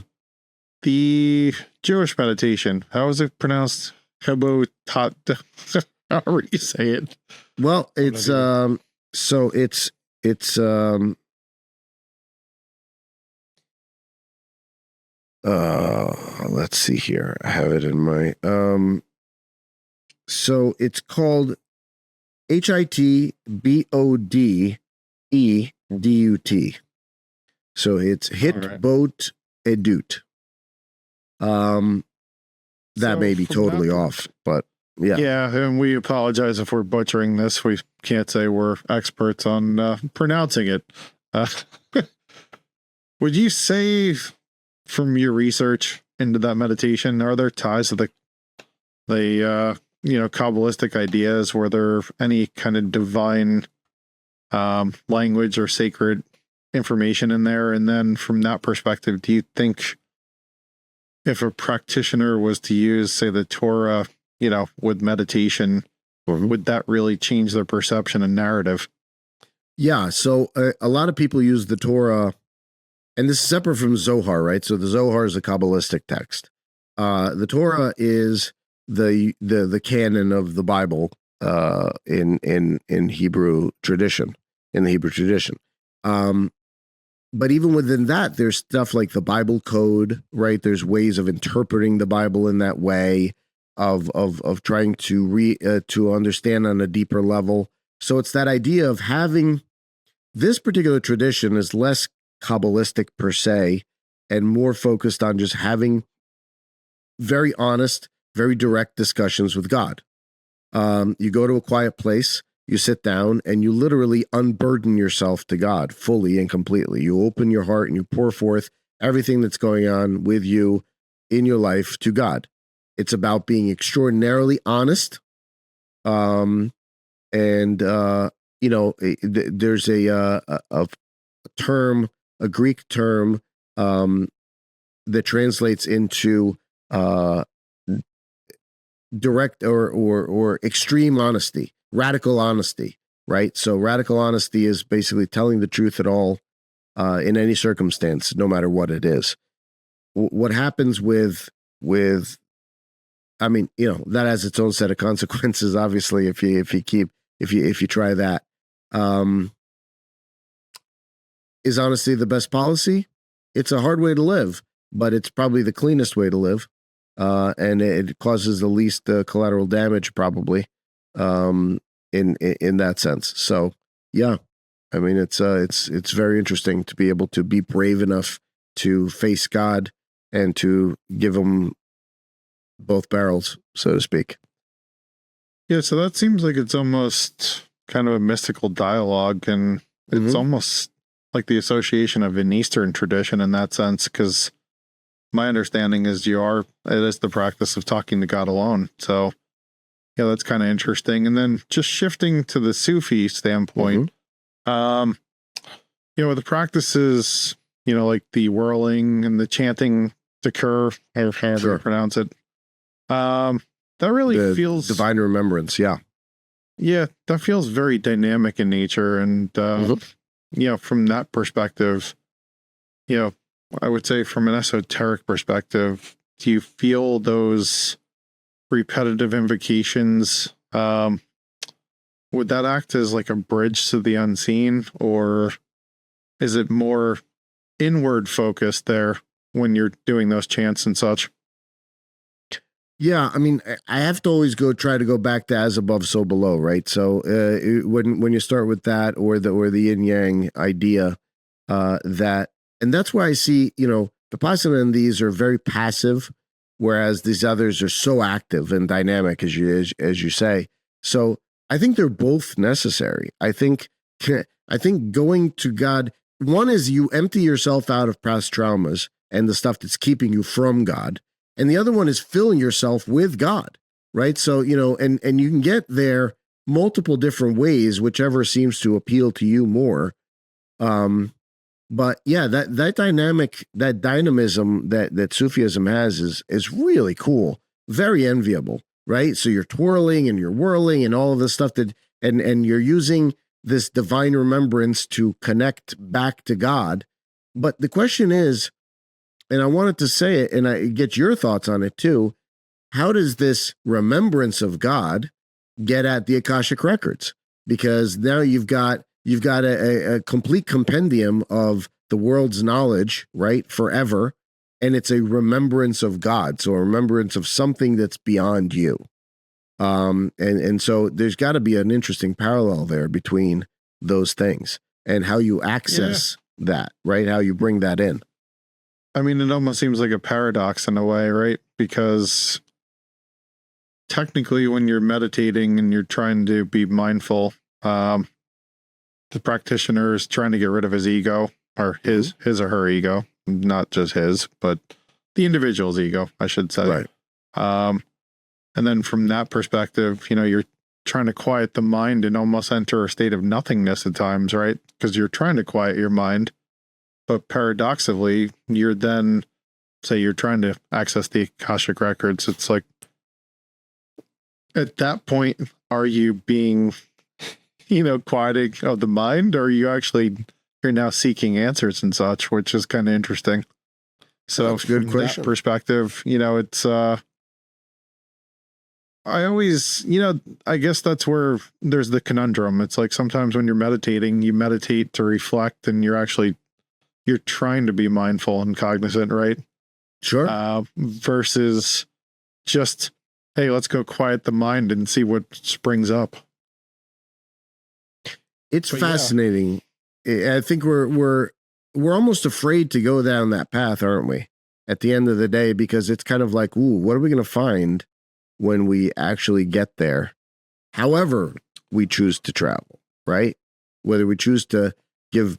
The Jewish meditation, how is it pronounced? Hitbodedut. However you say it.
Well, it's let's see here. I have it in my so it's called Hitbodedut. So it's Hitbodedut. That may be totally off, but yeah.
Yeah, and we apologize if we're butchering this. We can't say we're experts on pronouncing it. Would you say, from your research into that meditation, are there ties to the Kabbalistic ideas? Were there any kind of divine language or sacred information in there? And then from that perspective, do you think if a practitioner was to use, say, the Torah, with meditation, would that really change their perception and narrative?
Yeah. So a lot of people use the Torah, and this is separate from Zohar, right? So the Zohar is a Kabbalistic text. The Torah is the canon of the Bible in Hebrew tradition, in the Hebrew tradition. But even within that, there's stuff like the Bible code, right? There's ways of interpreting the Bible in that way, of trying to understand on a deeper level. So it's that idea of having this particular tradition is less Kabbalistic per se and more focused on just having very honest, very direct discussions with God. You go to a quiet place, you sit down, and you literally unburden yourself to God fully and completely. You open your heart and you pour forth everything that's going on with you in your life to God. It's about being extraordinarily honest. There's a term, a Greek term that translates into direct or extreme honesty, radical honesty, right? So radical honesty is basically telling the truth at all in any circumstance, no matter what it is. What happens with that has its own set of consequences, obviously, if you try that. Is honesty the best policy? It's a hard way to live, but it's probably the cleanest way to live. And it causes the least collateral damage, probably, in that sense. So, yeah, I mean, it's very interesting to be able to be brave enough to face God and to give him both barrels, so to speak.
Yeah, so that seems like it's almost kind of a mystical dialogue, and it's almost like the association of an Eastern tradition in that sense, because my understanding is it is the practice of talking to God alone. So, yeah, that's kind of interesting. And then just shifting to the Sufi standpoint, the practices, like the whirling and the chanting, however you pronounce it. That really feels
divine remembrance. Yeah.
Yeah. That feels very dynamic in nature. And, from that perspective, I would say from an esoteric perspective, do you feel those repetitive invocations, would that act as like a bridge to the unseen, or is it more inward focused there when you're doing those chants and such?
Yeah, I mean, I have to always try to go back to as above, so below, right? So when you start with that or the yin yang idea, and that's why I see, Vipassana and these are very passive, whereas these others are so active and dynamic, as you say. So I think they're both necessary. I think going to God, one is you empty yourself out of past traumas and the stuff that's keeping you from God. And the other one is filling yourself with God, right? So, and you can get there multiple different ways, whichever seems to appeal to you more. But yeah, that dynamic, that dynamism that Sufism has is really cool, very enviable, right? So you're twirling and you're whirling and all of this stuff and you're using this divine remembrance to connect back to God. But the question is, and I wanted to say it, and I get your thoughts on it too. How does this remembrance of God get at the Akashic records? Because now you've got a complete compendium of the world's knowledge, right, forever, and it's a remembrance of God, so a remembrance of something that's beyond you. And so there's got to be an interesting parallel there between those things and how you access that, right? How you bring that in.
I mean, it almost seems like a paradox in a way, right? Because technically when you're meditating and you're trying to be mindful, the practitioner is trying to get rid of his ego, or his or her ego, not just his, but the individual's ego, I should say.
Right.
And then from that perspective, you're trying to quiet the mind and almost enter a state of nothingness at times, right? Because you're trying to quiet your mind. But paradoxically, you're then, say you're trying to access the Akashic records. It's like, at that point, are you being, quieting of the mind, or are you you're now seeking answers and such, which is kind of interesting. So
that's a good question.
That perspective, it's, I always, I guess that's where there's the conundrum. It's like sometimes when you're meditating, you meditate to reflect, and you're trying to be mindful and cognizant, right?
Sure.
Versus just, hey, let's go quiet the mind and see what springs up.
It's
But yeah.
fascinating. I think we're almost afraid to go down that path, aren't we? At the end of the day, because it's kind of like, ooh, what are we going to find when we actually get there? However, we choose to travel, right? Whether we choose to give,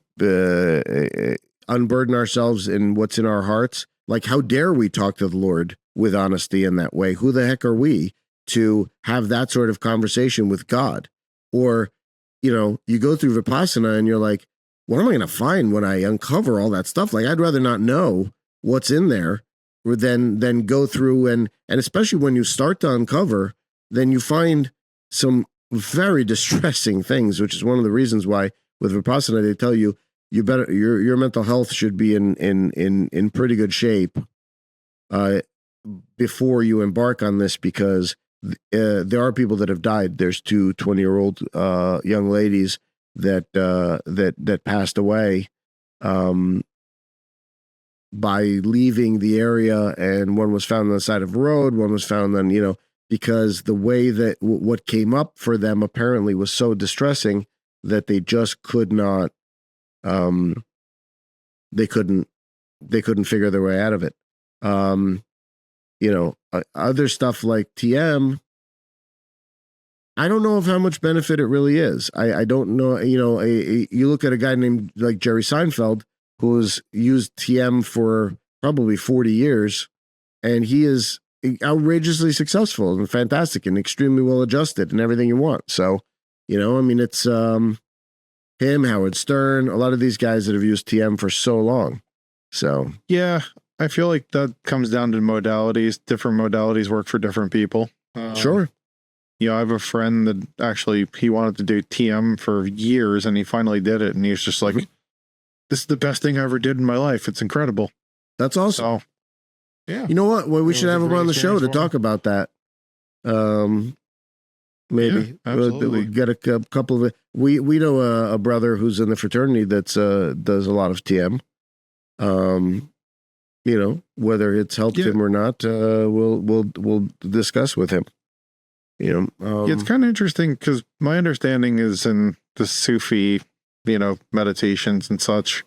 unburden ourselves in what's in our hearts. Like, how dare we talk to the Lord with honesty in that way? Who the heck are we to have that sort of conversation with God? Or, you go through Vipassana and you're like, what am I going to find when I uncover all that stuff? Like, I'd rather not know what's in there than go through and especially when you start to uncover, then you find some very distressing things, which is one of the reasons why with Vipassana they tell you better your mental health should be in pretty good shape before you embark on this, because there are people that have died. There's two 20-year-old young ladies that passed away by leaving the area, and one was found on the side of a road, one was found on, because the way that what came up for them apparently was so distressing that they just could not, they couldn't figure their way out of it. Other stuff like TM, I don't know of how much benefit it really is. I don't know, you look at a guy named like Jerry Seinfeld, who's used TM for probably 40 years, and he is outrageously successful and fantastic and extremely well adjusted and everything you want. So, it's him, Howard Stern, a lot of these guys that have used TM for so long. So,
yeah, I feel like that comes down to modalities. Different modalities work for different people.
Sure.
I have a friend that actually, he wanted to do TM for years and he finally did it. And he was just like, this is the best thing I ever did in my life. It's incredible.
That's awesome.
So, yeah.
You know what? Well, we should have him on the show to talk about that. Maybe.
Yeah, absolutely.
Get a couple of, we know a brother who's in the fraternity that's does a lot of TM. Whether it's helped him or not, we'll discuss with him.
It's kind of interesting because my understanding is in the Sufi, meditations and such,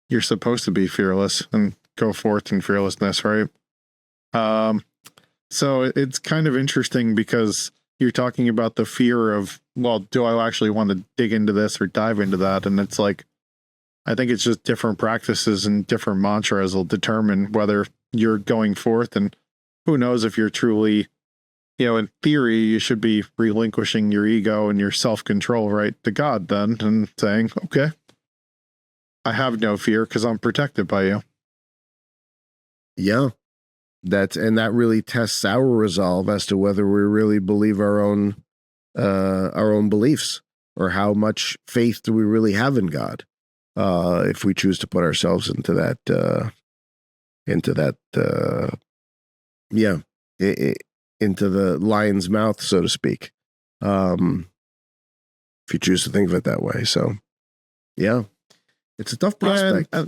you're supposed to be fearless and go forth in fearlessness, right? So it's kind of interesting because you're talking about the fear of, well, do I actually want to dig into this or dive into that? And it's like, I think it's just different practices and different mantras will determine whether you're going forth, and who knows if you're truly, in theory, you should be relinquishing your ego and your self-control, right, to God then, and saying, okay, I have no fear because I'm protected by you.
Yeah. That really tests our resolve as to whether we really believe our own beliefs, or how much faith do we really have in God. If we choose to put ourselves into that, into the lion's mouth, so to speak. If you choose to think of it that way. So, yeah, it's a tough prospect.
Yeah,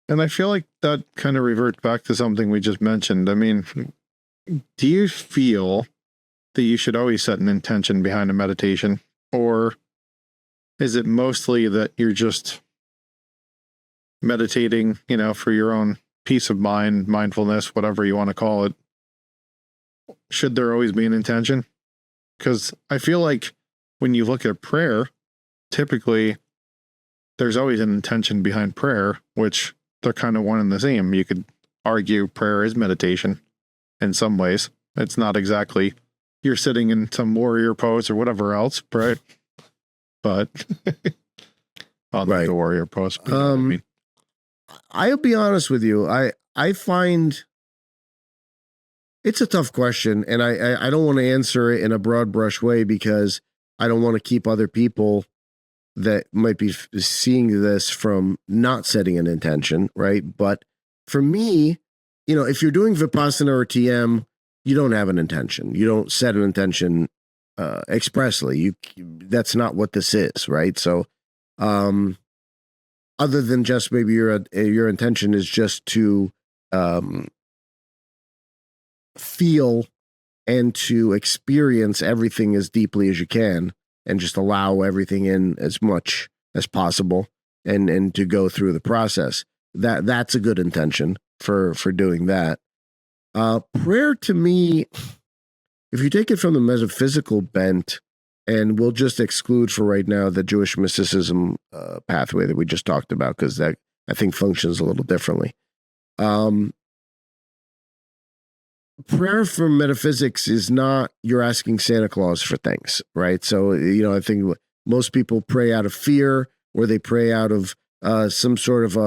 and I feel like that kind of reverts back to something we just mentioned. I mean, do you feel that you should always set an intention behind a meditation? Or is it mostly that you're just meditating, for your own peace of mind, mindfulness, whatever you want to call it? Should there always be an intention? Because I feel like when you look at prayer, typically there's always an intention behind prayer, which they're kind of one and the same. You could argue prayer is meditation in some ways. It's not exactly you're sitting in some warrior pose or whatever else, right? But not
right.
the warrior pose. But I mean.
I'll be honest with you. I find it's a tough question, and I don't want to answer it in a broad brush way, because I don't want to keep other people that might be seeing this from not setting an intention, right? But for me, if you're doing Vipassana or TM, you don't have an intention. You don't set an intention expressly. That's not what this is, right? So, other than just maybe your intention is just to feel and to experience everything as deeply as you can, and just allow everything in as much as possible and to go through the process. That's a good intention for doing that. Prayer to me, if you take it from the metaphysical bent, and we'll just exclude for right now the Jewish mysticism pathway that we just talked about, because that I think functions a little differently. Prayer for metaphysics is not you're asking Santa Claus for things, right? So, I think most people pray out of fear, or they pray out of some sort of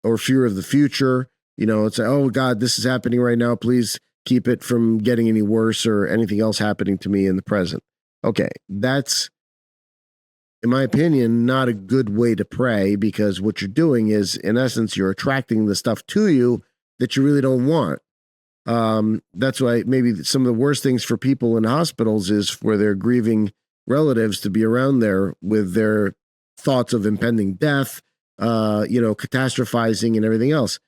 or fear of the future. It's like, oh God, this is happening right now. Please keep it from getting any worse or anything else happening to me in the present. Okay, that's, in my opinion, not a good way to pray, because what you're doing is, in essence, you're attracting the stuff to you that you really don't want. That's why maybe some of the worst things for people in hospitals is for their grieving relatives to be around there with their thoughts of impending death, catastrophizing and everything else.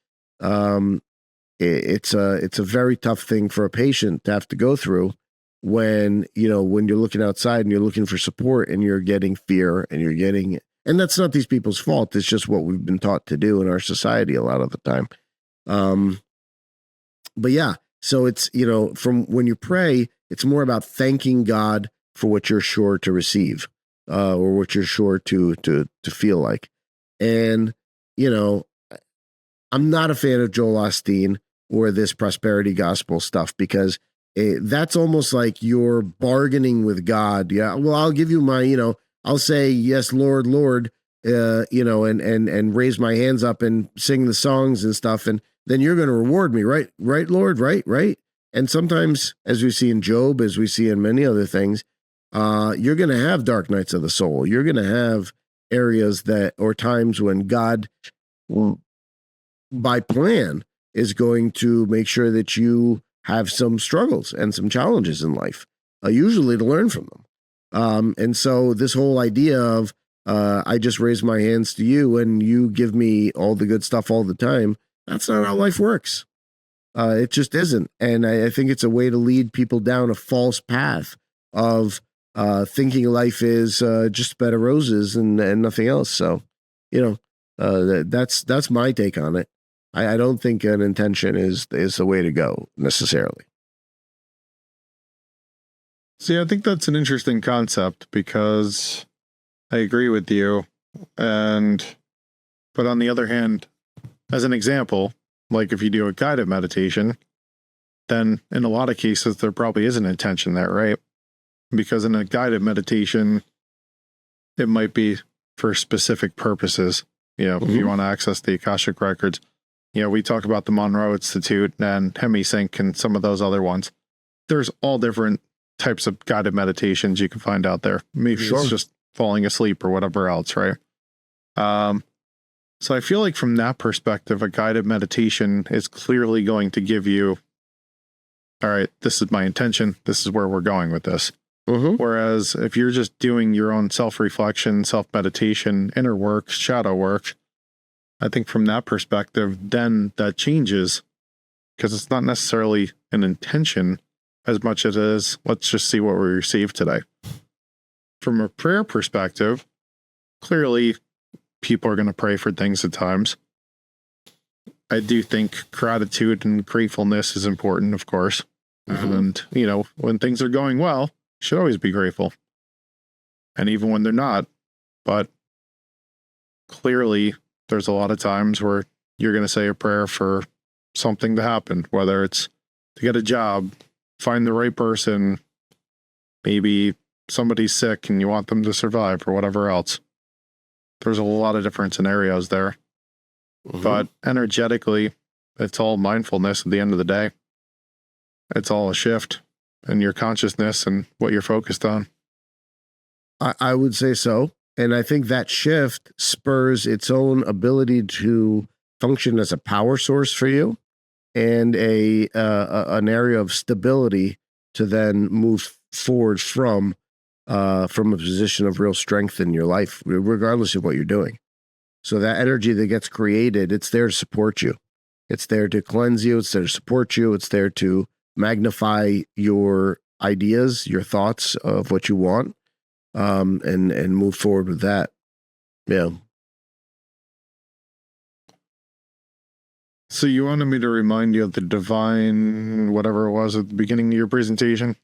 It's a very tough thing for a patient to have to go through when you're looking outside and you're looking for support and you're getting fear and that's not these people's fault. It's just what we've been taught to do in our society a lot of the time. But yeah, so it's, from when you pray, it's more about thanking God for what you're sure to receive, or what you're sure to feel like. And, I'm not a fan of Joel Osteen or this prosperity gospel stuff, because that's almost like you're bargaining with God. Yeah, well, I'll give you my, I'll say, yes, Lord, Lord, and raise my hands up and sing the songs and stuff. And then you're going to reward me, right? Right, Lord, right. And sometimes, as we see in Job, as we see in many other things, you're going to have dark nights of the soul. You're going to have areas or times when God, by plan, is going to make sure that you have some struggles and some challenges in life, usually to learn from them. And so this whole idea of, I just raise my hands to you and you give me all the good stuff all the time, that's not how life works. It just isn't. And I think it's a way to lead people down a false path of thinking life is just a bed of roses and nothing else. So, that's my take on it. I don't think an intention is the way to go necessarily.
See, I think that's an interesting concept, because I agree with you. But on the other hand, as an example, like if you do a guided meditation, then in a lot of cases, there probably is an intention there, right? Because in a guided meditation, it might be for specific purposes. If you want to access the Akashic records, we talk about the Monroe Institute and Hemisync and some of those other ones. There's all different types of guided meditations you can find out there. Maybe it's just falling asleep or whatever else, right? So I feel like from that perspective, a guided meditation is clearly going to give you, all right, this is my intention. This is where we're going with this. Whereas if you're just doing your own self-reflection, self-meditation, inner work, shadow work, I think from that perspective, then that changes, because it's not necessarily an intention as much as it is, let's just see what we receive today. From a prayer perspective, clearly people are going to pray for things at times. I do think gratitude and gratefulness is important, of course. And, when things are going well, you should always be grateful. And even when they're not, but clearly there's a lot of times where you're going to say a prayer for something to happen, whether it's to get a job, find the right person, maybe somebody's sick and you want them to survive, or whatever else. There's a lot of different scenarios there. But energetically, it's all mindfulness at the end of the day. It's all a shift in your consciousness and what you're focused on.
I would say so. And I think that shift spurs its own ability to function as a power source for you, and an area of stability to then move forward from a position of real strength in your life, regardless of what you're doing. So that energy that gets created, it's there to support you. It's there to cleanse you. It's there to support you. It's there to magnify your ideas, your thoughts of what you want. and move forward with that. Yeah.
So you wanted me to remind you of the divine, whatever it was at the beginning of your presentation?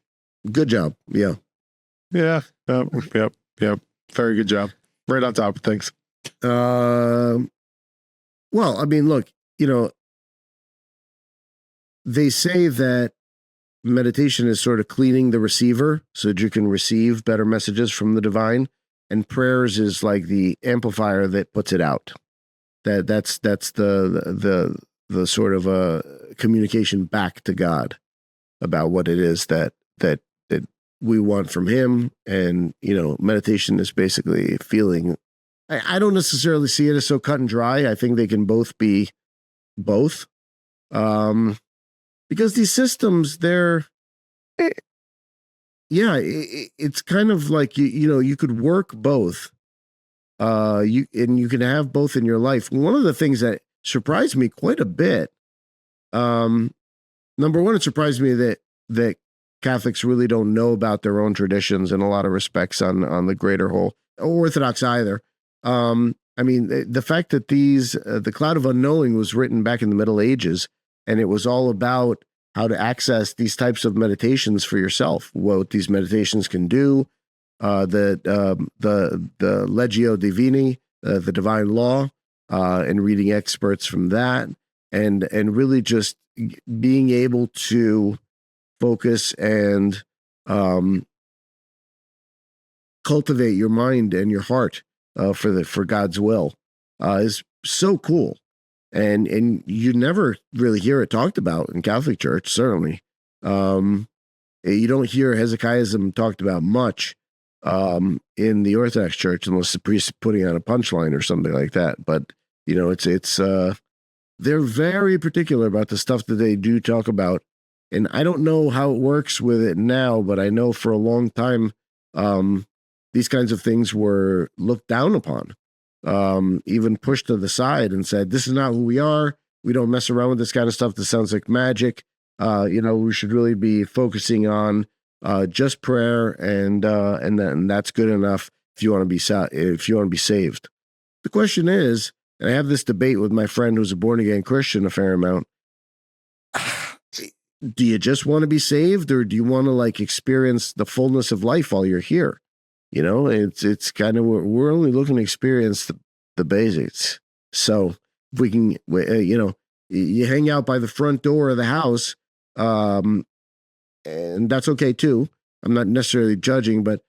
Good job. Yeah.
Yeah. Yep. Very good job. Right on top of things.
Well, I mean, look, they say that meditation is sort of cleaning the receiver so that you can receive better messages from the divine, and prayers is like the amplifier that puts it out. That's the sort of communication back to God about what it is that we want from Him. And meditation is basically feeling. I don't necessarily see it as so cut and dry. I think they can both be both, because these systems, it's kind of like you could work both. You can have both in your life. One of the things that surprised me quite a bit, number one, it surprised me that Catholics really don't know about their own traditions in a lot of respects on the greater whole, or Orthodox either. I mean, the fact that the Cloud of Unknowing was written back in the Middle Ages, and it was all about how to access these types of meditations for yourself, what these meditations can do, the Legio Divini, the divine law, and reading experts from that, and really just being able to focus and cultivate your mind and your heart for God's will is so cool. And you never really hear it talked about in Catholic Church, certainly. You don't hear Hesychasm talked about much in the Orthodox Church, unless the priest is putting on a punchline or something like that. But it's they're very particular about the stuff that they do talk about. And I don't know how it works with it now, but I know for a long time these kinds of things were looked down upon, even pushed to the side and said, this is not who we are. We don't mess around with this kind of stuff that sounds like magic. We should really be focusing on just prayer, and that's good enough if you want to be saved. The question is, and I have this debate with my friend who's a born again Christian a fair amount. Do you just want to be saved, or do you want to experience the fullness of life while you're here? It's kind of, we're only looking to experience the basics. So if we can, you hang out by the front door of the house, and that's okay too. I'm not necessarily judging, but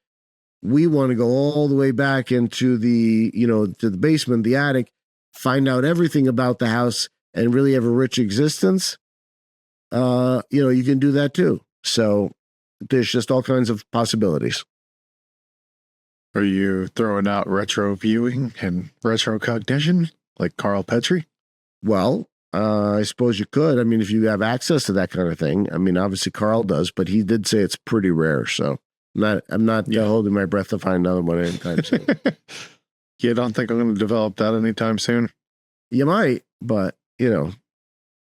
we want to go all the way back into to the basement, the attic, find out everything about the house and really have a rich existence. You can do that too. So there's just all kinds of possibilities.
Are you throwing out retro viewing and retro cognition like Carl Petrie?
Well, I suppose you could. I mean, if you have access to that kind of thing. I mean, obviously Carl does, but he did say it's pretty rare. So I'm not holding my breath to find another one anytime soon.
You don't think I'm going to develop that anytime soon?
You might, but
you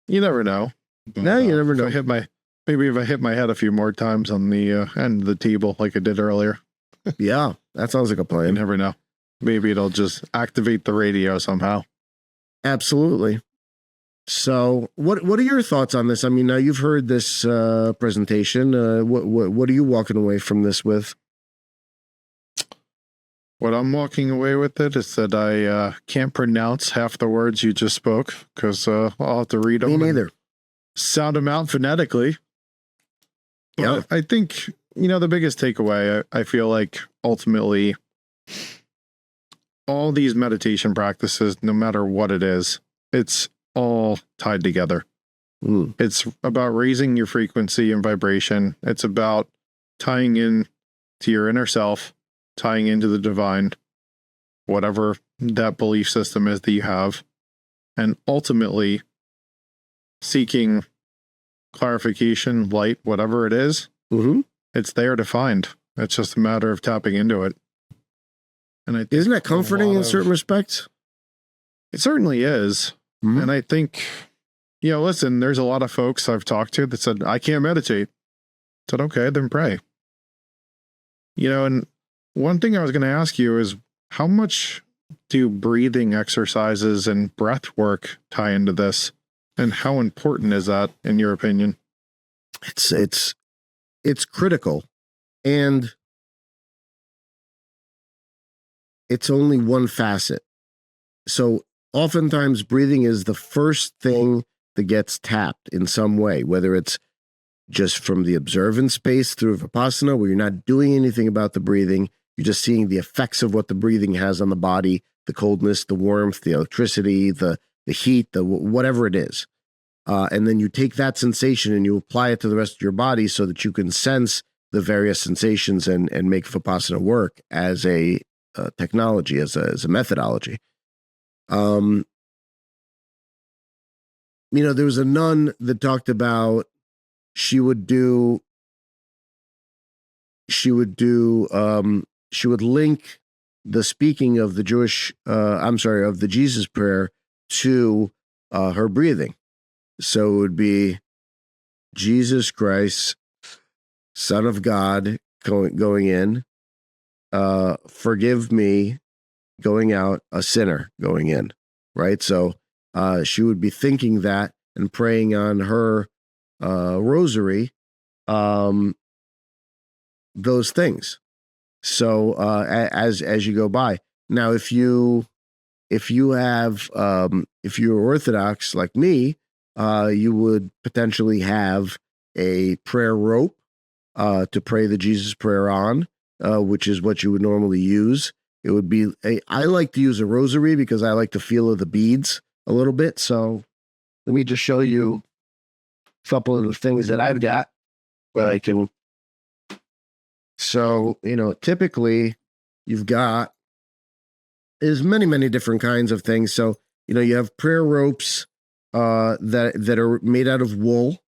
never know. But,
no, you never know.
If I hit my head a few more times on the end of the table like I did earlier.
Yeah, that sounds like a plan.
You never know. Maybe it'll just activate the radio somehow.
Absolutely. So what are your thoughts on this? I mean, now you've heard this presentation. What are you walking away from this with?
What I'm walking away with it is that I can't pronounce half the words you just spoke, because I'll have to read them.
Me neither.
Sound them out phonetically.
Yeah.
I think, the biggest takeaway, I feel like ultimately all these meditation practices, no matter what it is, it's all tied together. It's about raising your frequency and vibration. It's about tying in to your inner self, tying into the divine, whatever that belief system is that you have, and ultimately seeking clarification, light, whatever it is. It's there to find. It's just a matter of tapping into it. And
isn't that comforting in certain respects?
It certainly is. And I think, listen, there's a lot of folks I've talked to that said, I can't meditate. I said, okay, then pray. And one thing I was going to ask you is, how much do breathing exercises and breath work tie into this? And how important is that, in your opinion?
It's critical, and it's only one facet. So oftentimes breathing is the first thing that gets tapped in some way, whether it's just from the observant space through Vipassana, where you're not doing anything about the breathing, you're just seeing the effects of what the breathing has on the body, the coldness, the warmth, the electricity, the heat, the whatever it is. And then you take that sensation and you apply it to the rest of your body so that you can sense the various sensations and make Vipassana work as a technology, as a methodology. There was a nun that talked about she would link the speaking of the of the Jesus prayer to her breathing. So it would be Jesus Christ, Son of God, going in, forgive me, going out, a sinner going in, right? So she would be thinking that and praying on her rosary, those things. So as you go by. Now, if you're Orthodox like me, you would potentially have a prayer rope to pray the Jesus prayer on, which is what you would normally use. It would be I like to use a rosary because I like the feel of the beads a little bit. So let me just show you a couple of the things that I've got where I can. So, typically you've got there's many different kinds of things. So, you have prayer ropes that are made out of wool.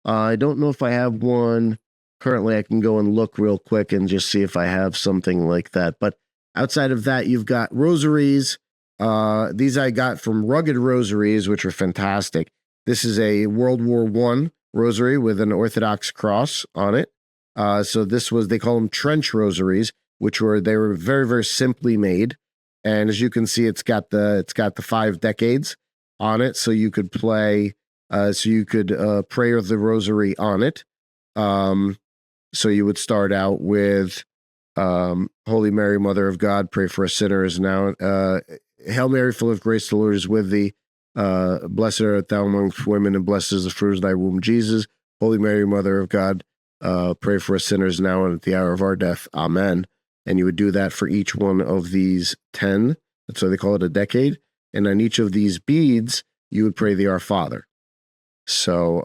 I don't know if I have one currently. I can go and look real quick and just see if I have something like that. But outside of that, you've got rosaries. These I got from Rugged Rosaries, which are fantastic. This is a World War I rosary with an Orthodox cross on it. So they call them trench rosaries, they were very, very simply made. And as you can see, it's got the 5 decades on it. So you could pray the rosary on it. So you would start out with, Holy Mary, Mother of God, pray for us sinners now. Hail Mary, full of grace, the Lord is with thee. Blessed art thou amongst women, and blessed is the fruit of thy womb, Jesus. Holy Mary, Mother of God, pray for us sinners now and at the hour of our death. Amen. And you would do that for each one of these 10. That's why they call it a decade. And on each of these beads, you would pray the Our Father. So,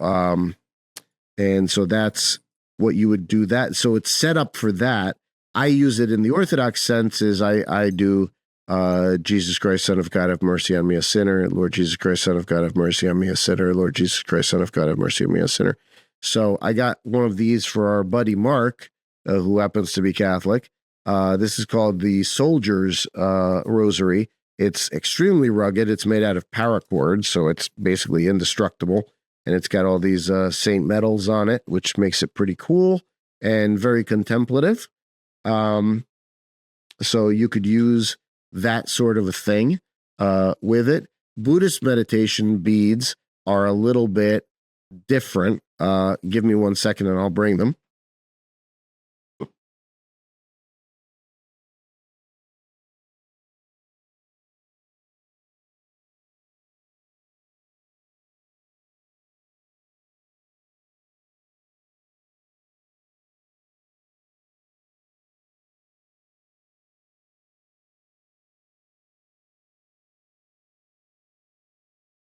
so that's what you would do that. So it's set up for that. I use it in the Orthodox sense is I do Jesus Christ, Son of God, have mercy on me, a sinner. Lord Jesus Christ, Son of God, have mercy on me, a sinner. Lord Jesus Christ, Son of God, have mercy on me, a sinner. So I got one of these for our buddy Mark, who happens to be Catholic. This is called the Soldier's Rosary. It's extremely rugged. It's made out of paracord, so it's basically indestructible. And it's got all these saint medals on it, which makes it pretty cool and very contemplative. So you could use that sort of a thing with it. Buddhist meditation beads are a little bit different. Give me 1 second and I'll bring them.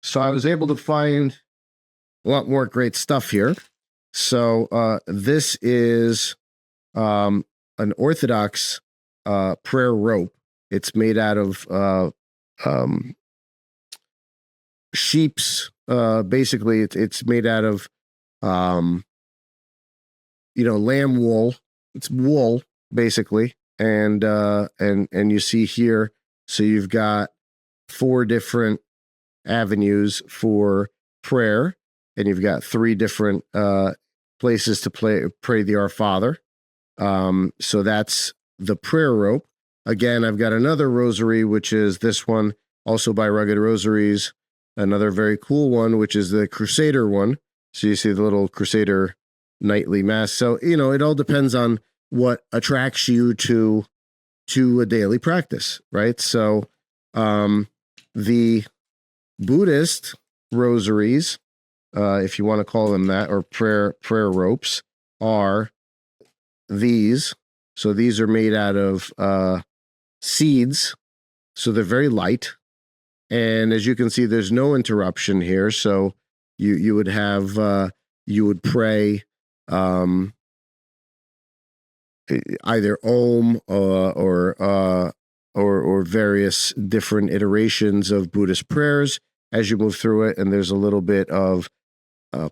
So I was able to find a lot more great stuff here. So this is an Orthodox prayer rope. It's made out of sheep's. Basically, it's made out of lamb wool. It's wool basically, and you see here. So you've got 4 different avenues for prayer, and you've got 3 different places to pray the Our Father. So that's the prayer rope. Again, I've got another rosary, which is this one, also by Rugged Rosaries. Another very cool one, which is the Crusader one. So you see the little Crusader nightly mass. So, it all depends on what attracts you to a daily practice, right? So the Buddhist rosaries, if you want to call them that, or prayer ropes, are these. So these are made out of seeds, so they're very light. And as you can see, there's no interruption here. So you would have you would pray either Om or various different iterations of Buddhist prayers as you move through it, and there's a little bit of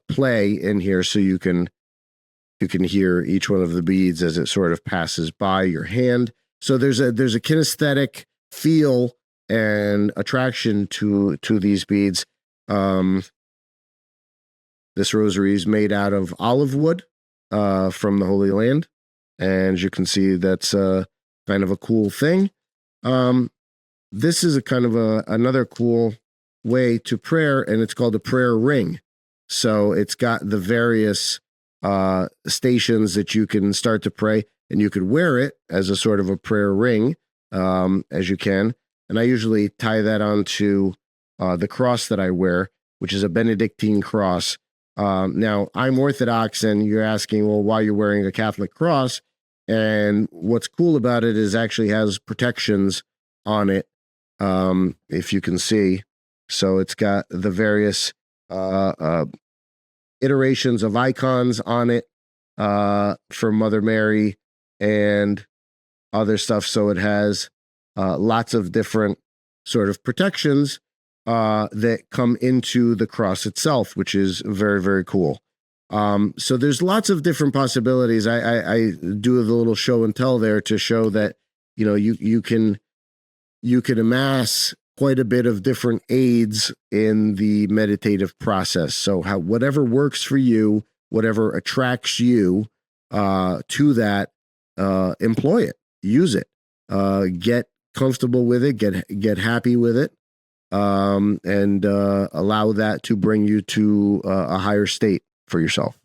play in here, so you can hear each one of the beads as it sort of passes by your hand. So there's a kinesthetic feel and attraction to these beads. This rosary is made out of olive wood from the Holy Land, and as you can see, that's kind of a cool thing. This is a kind of another cool way to prayer, and it's called a prayer ring. So it's got the various stations that you can start to pray, and you could wear it as a sort of a prayer ring as you can. And I usually tie that onto the cross that I wear, which is a Benedictine cross. Now, I'm Orthodox, and you're asking, well, why you're wearing a Catholic cross? And what's cool about it is actually has protections on it, if you can see. So it's got the various iterations of icons on it for Mother Mary and other stuff. So it has lots of different sort of protections that come into the cross itself, which is very, very cool. So there's lots of different possibilities. I do the little show and tell there to show that, you can amass quite a bit of different aids in the meditative process. So whatever works for you, whatever attracts you to that, employ it, use it, get comfortable with it, get happy with it, and allow that to bring you to a higher state for yourself.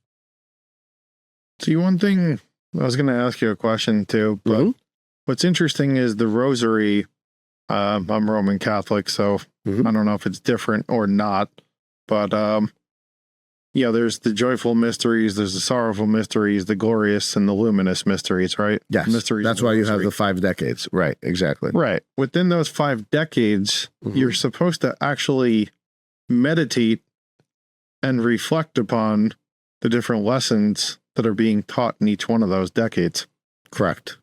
See, one thing I was going to ask you a question too, but what's interesting is the rosary. I'm Roman Catholic, so I don't know if it's different or not, but there's the joyful mysteries, there's the sorrowful mysteries, the glorious and the luminous mysteries, right?
Yes,
mysteries.
That's why you have the 5 decades, right? Exactly.
Right. Within those 5 decades, you're supposed to actually meditate and reflect upon the different lessons that are being taught in each one of those decades.
Correct.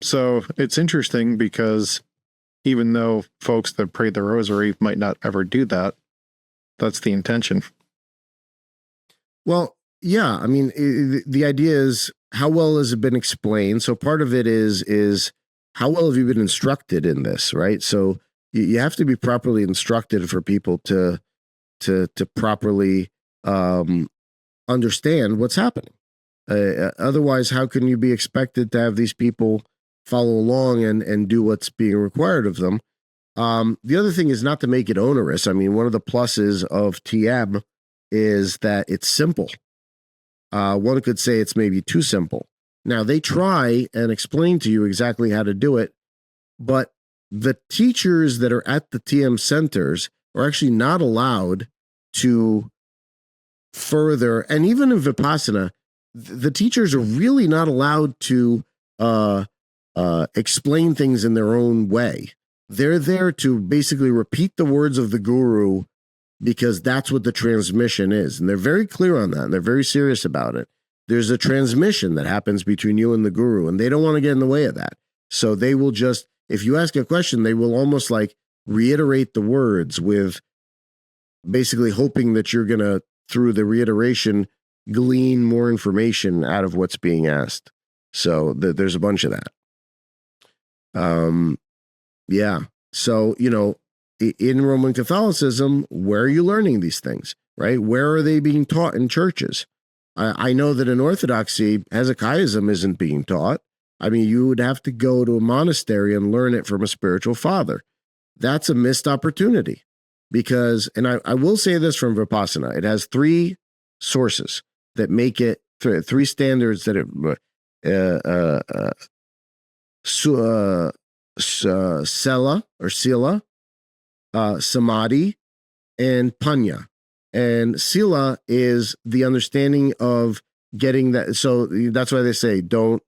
So it's interesting because even though folks that pray the rosary might not ever do that, that's the intention.
Well, yeah. I mean, the idea is, how well has it been explained? So part of it is how well have you been instructed in this, right? So you have to be properly instructed for people to properly understand what's happening. Otherwise, how can you be expected to have these people follow along and do what's being required of them? The other thing is not to make it onerous. I mean, one of the pluses of TM is that it's simple. One could say it's maybe too simple. Now, they try and explain to you exactly how to do it, but the teachers that are at the TM centers are actually not allowed to further, and even in Vipassana, the teachers are really not allowed to explain things in their own way. They're there to basically repeat the words of the guru because that's what the transmission is. And they're very clear on that. And they're very serious about it. There's a transmission that happens between you and the guru, and they don't want to get in the way of that. So they will just, if you ask a question, they will almost like reiterate the words with basically hoping that you're going to, through the reiteration, glean more information out of what's being asked. So there's a bunch of that. Yeah. So, in Roman Catholicism, where are you learning these things, right? Where are they being taught in churches? I know that in Orthodoxy, Hesychasm isn't being taught. I mean, you would have to go to a monastery and learn it from a spiritual father. That's a missed opportunity because, and I will say this from Vipassana, it has 3 sources that make it, 3 standards that Sela or Sila, Samadhi, and Panya. And Sila is the understanding of getting that. So that's why they say don't,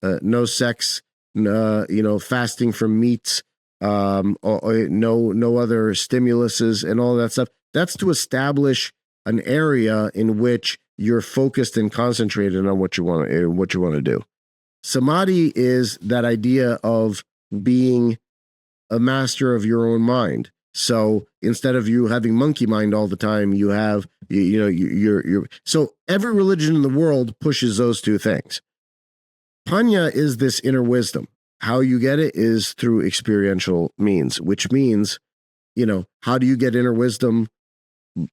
no sex, fasting from meats, or no other stimuluses and all that stuff. That's to establish an area in which you're focused and concentrated on what you want to do. Samadhi is that idea of being a master of your own mind. So instead of you having monkey mind all the time, you have, you're so every religion in the world pushes those 2 things. Panya is this inner wisdom. How you get it is through experiential means, which means, how do you get inner wisdom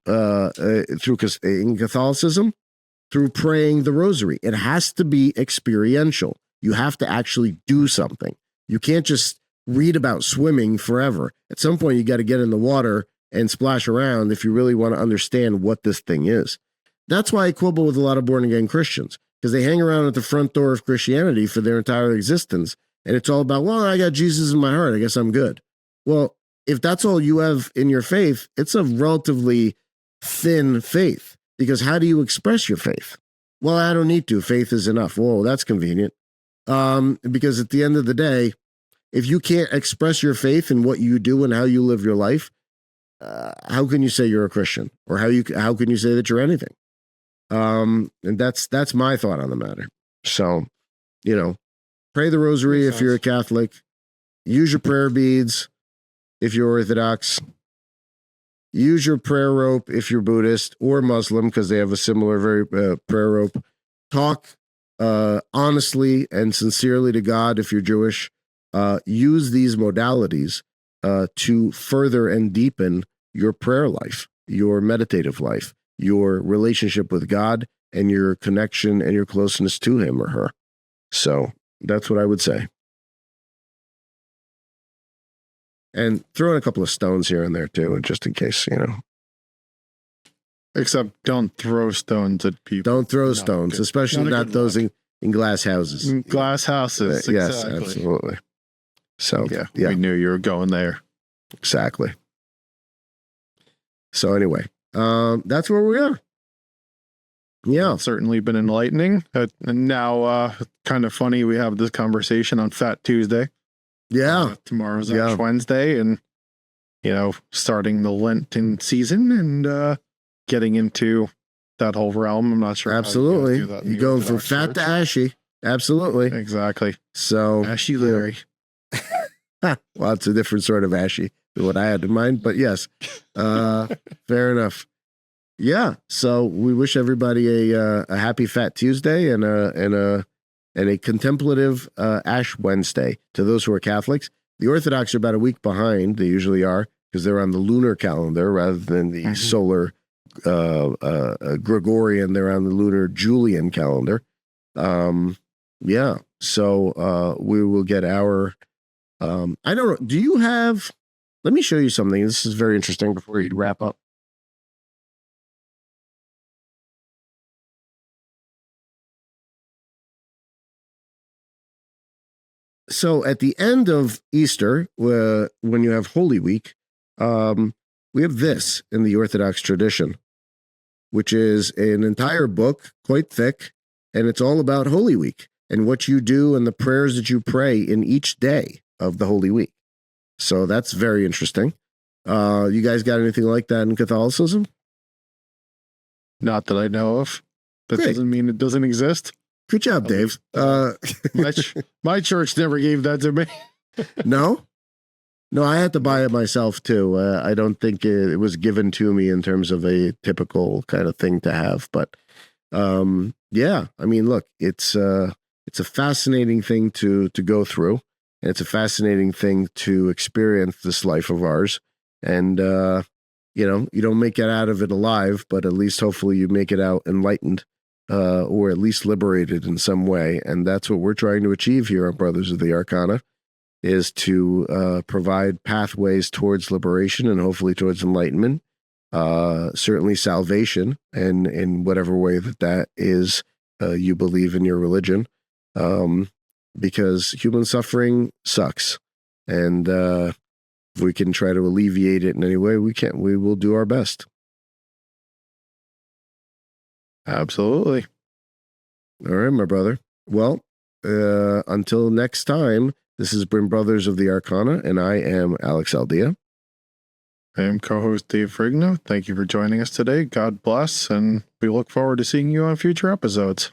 in Catholicism? Through praying the Rosary. It has to be experiential. You have to actually do something. You can't just read about swimming forever. At some point, you got to get in the water and splash around if you really want to understand what this thing is. That's why I quibble with a lot of born-again Christians, because they hang around at the front door of Christianity for their entire existence, and it's all about, well, I got Jesus in my heart, I guess I'm good. Well, if that's all you have in your faith, it's a relatively thin faith, because how do you express your faith? Well, I don't need to. Faith is enough. Whoa, that's convenient. Because at the end of the day, if you can't express your faith in what you do and how you live your life, how can you say you're a Christian? Or how can you say that you're anything? And that's my thought on the matter. So, pray the Rosary if you're a Catholic. Use your prayer beads if you're Orthodox. Use your prayer rope if you're Buddhist or Muslim, because they have a similar prayer rope. Talk honestly and sincerely to God if you're Jewish. Use these modalities to further and deepen your prayer life, your meditative life, your relationship with God, and your connection and your closeness to him or her. So that's what I would say. And throw in a couple of stones here and there too, just in case,
Except don't throw stones at people.
Don't throw stones, especially not those in glass houses.
In glass houses,
yes,
exactly.
Absolutely. So,
yeah, we knew you were going there.
Exactly. So anyway, that's where we are. Yeah.
It's certainly been enlightening. And now, kind of funny, we have this conversation on Fat Tuesday.
Yeah.
Tomorrow's Ash Wednesday, and, starting the Lenten season and getting into that whole realm. I'm not sure.
Absolutely. You're going from fat to ashy. Absolutely.
Exactly.
So
Ashy Larry.
Well, it's a different sort of ashy than what I had in mind, but yes, fair enough. Yeah. So we wish everybody a happy Fat Tuesday and a contemplative Ash Wednesday to those who are Catholics. The Orthodox are about a week behind. They usually are, because they're on the lunar calendar rather than the solar Gregorian. They're on the lunar Julian calendar. Yeah. So we will get our. I don't know. Do you have? Let me show you something. This is very interesting before you wrap up. So at the end of Easter, when you have Holy Week, we have this in the Orthodox tradition, which is an entire book, quite thick, and it's all about Holy Week and what you do and the prayers that you pray in each day of the Holy Week. So that's very interesting. You guys got anything like that in Catholicism?
Not that I know of. That
Great.
Doesn't mean it doesn't exist.
Good job, Dave.
My church never gave that to me.
No, I had to buy it myself too. I don't think it was given to me in terms of a typical kind of thing to have. But yeah, I mean, look, it's a fascinating thing to go through, and it's a fascinating thing to experience this life of ours. And you don't make it out of it alive, but at least hopefully you make it out enlightened. or at least liberated in some way. And that's what we're trying to achieve here on Brothers of the Arcana, is to provide pathways towards liberation and hopefully towards enlightenment, certainly salvation, and in whatever way that is you believe in your religion, because human suffering sucks. And if we can try to alleviate it in any way we can, we will do our best.
Absolutely.
All right, my brother. Well, until next time, this has been Brothers of the Arcana, and I am Alex Aldea.
I am co-host Dave Frigno. Thank you for joining us today. God bless, and we look forward to seeing you on future episodes.